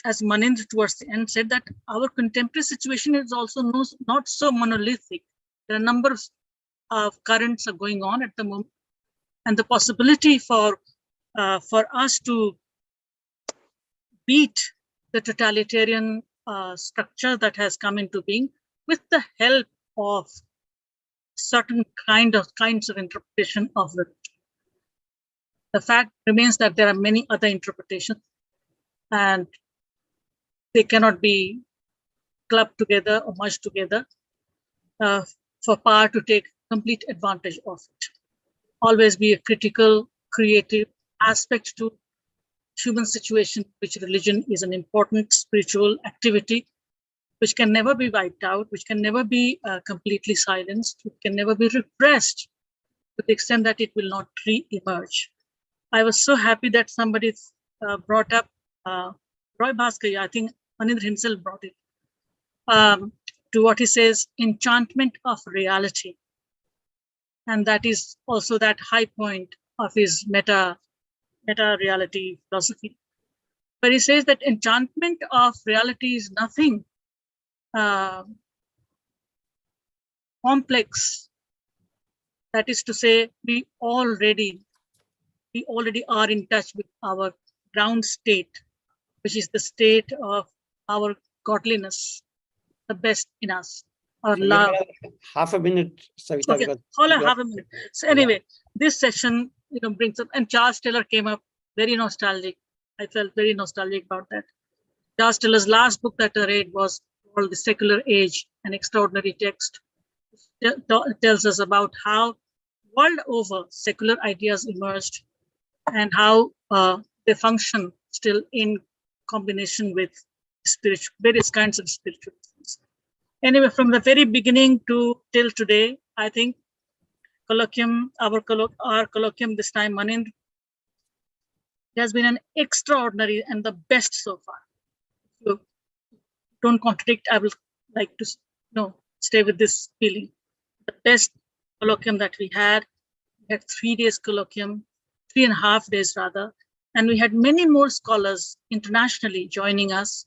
As Manindra towards the end said, that our contemporary situation is also not so monolithic. There are a number of currents are going on at the moment, and the possibility for us to beat the totalitarian structure that has come into being with the help of certain kinds of interpretation of it. The fact remains that there are many other interpretations, and they cannot be clubbed together or merged together for power to take complete advantage of it. Always be a critical, creative aspect to human situation, which religion is an important spiritual activity, which can never be wiped out, which can never be completely silenced, which can never be repressed to the extent that it will not re-emerge. I was so happy that somebody brought up Roy Bhaskar, I think Manindra himself brought it, to what he says, enchantment of reality. And that is also that high point of his meta reality philosophy, where he says that enchantment of reality is nothing complex. That is to say, we already we already are in touch with our ground state, which is the state of our godliness, the best in us, our So you love. have half a minute, Savita. Okay, because hold on, you half a minute. So anyway, this session, brings up, and Charles Taylor came up very nostalgic. I felt very nostalgic about that. Charles Taylor's last book that I read was called The Secular Age, an extraordinary text. It tells us about how world over secular ideas emerged and how they function still in combination with various kinds of spiritualisms. Anyway, from the very beginning to till today, I think our colloquium this time, Manindra, has been an extraordinary and the best so far. So don't contradict, I will like to stay with this feeling. The best colloquium that we had 3 days colloquium, 3.5 days rather, and we had many more scholars internationally joining us.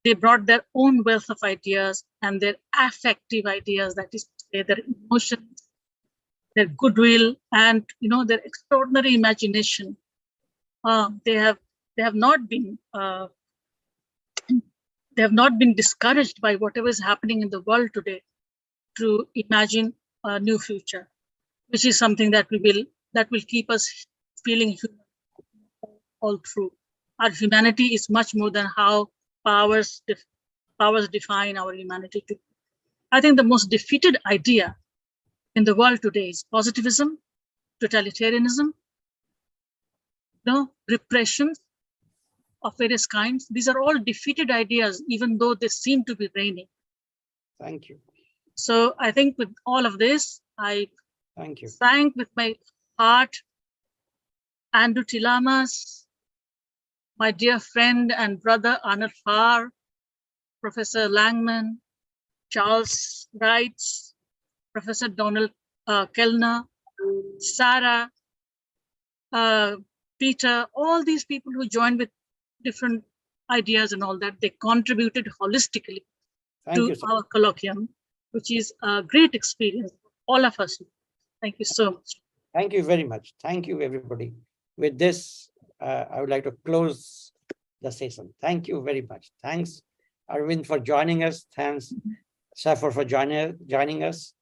They brought their own wealth of ideas and their affective ideas, that is to say, their emotions, their goodwill, and their extraordinary imagination. They have not been discouraged by whatever is happening in the world today to imagine a new future, which is something that will keep us feeling human all through. Our humanity is much more than how powers define our humanity to. I think the most defeated idea in the world today is positivism, totalitarianism, repression of various kinds. These are all defeated ideas, even though they seem to be reigning. Thank you. So I think with all of this, I thank you. Thank with my heart Andrew Tilamas, my dear friend and brother Anand Farr, Professor Langman, Charles Wrights, Professor Donald Kellner, Sarah, Peter, all these people who joined with different ideas and all that, they contributed holistically to our colloquium, which is a great experience for all of us. Thank you so much. Thank you very much. Thank you, everybody. With this, I would like to close the session. Thank you very much. Thanks, Arvind, for joining us. Thanks, Safar, for joining us.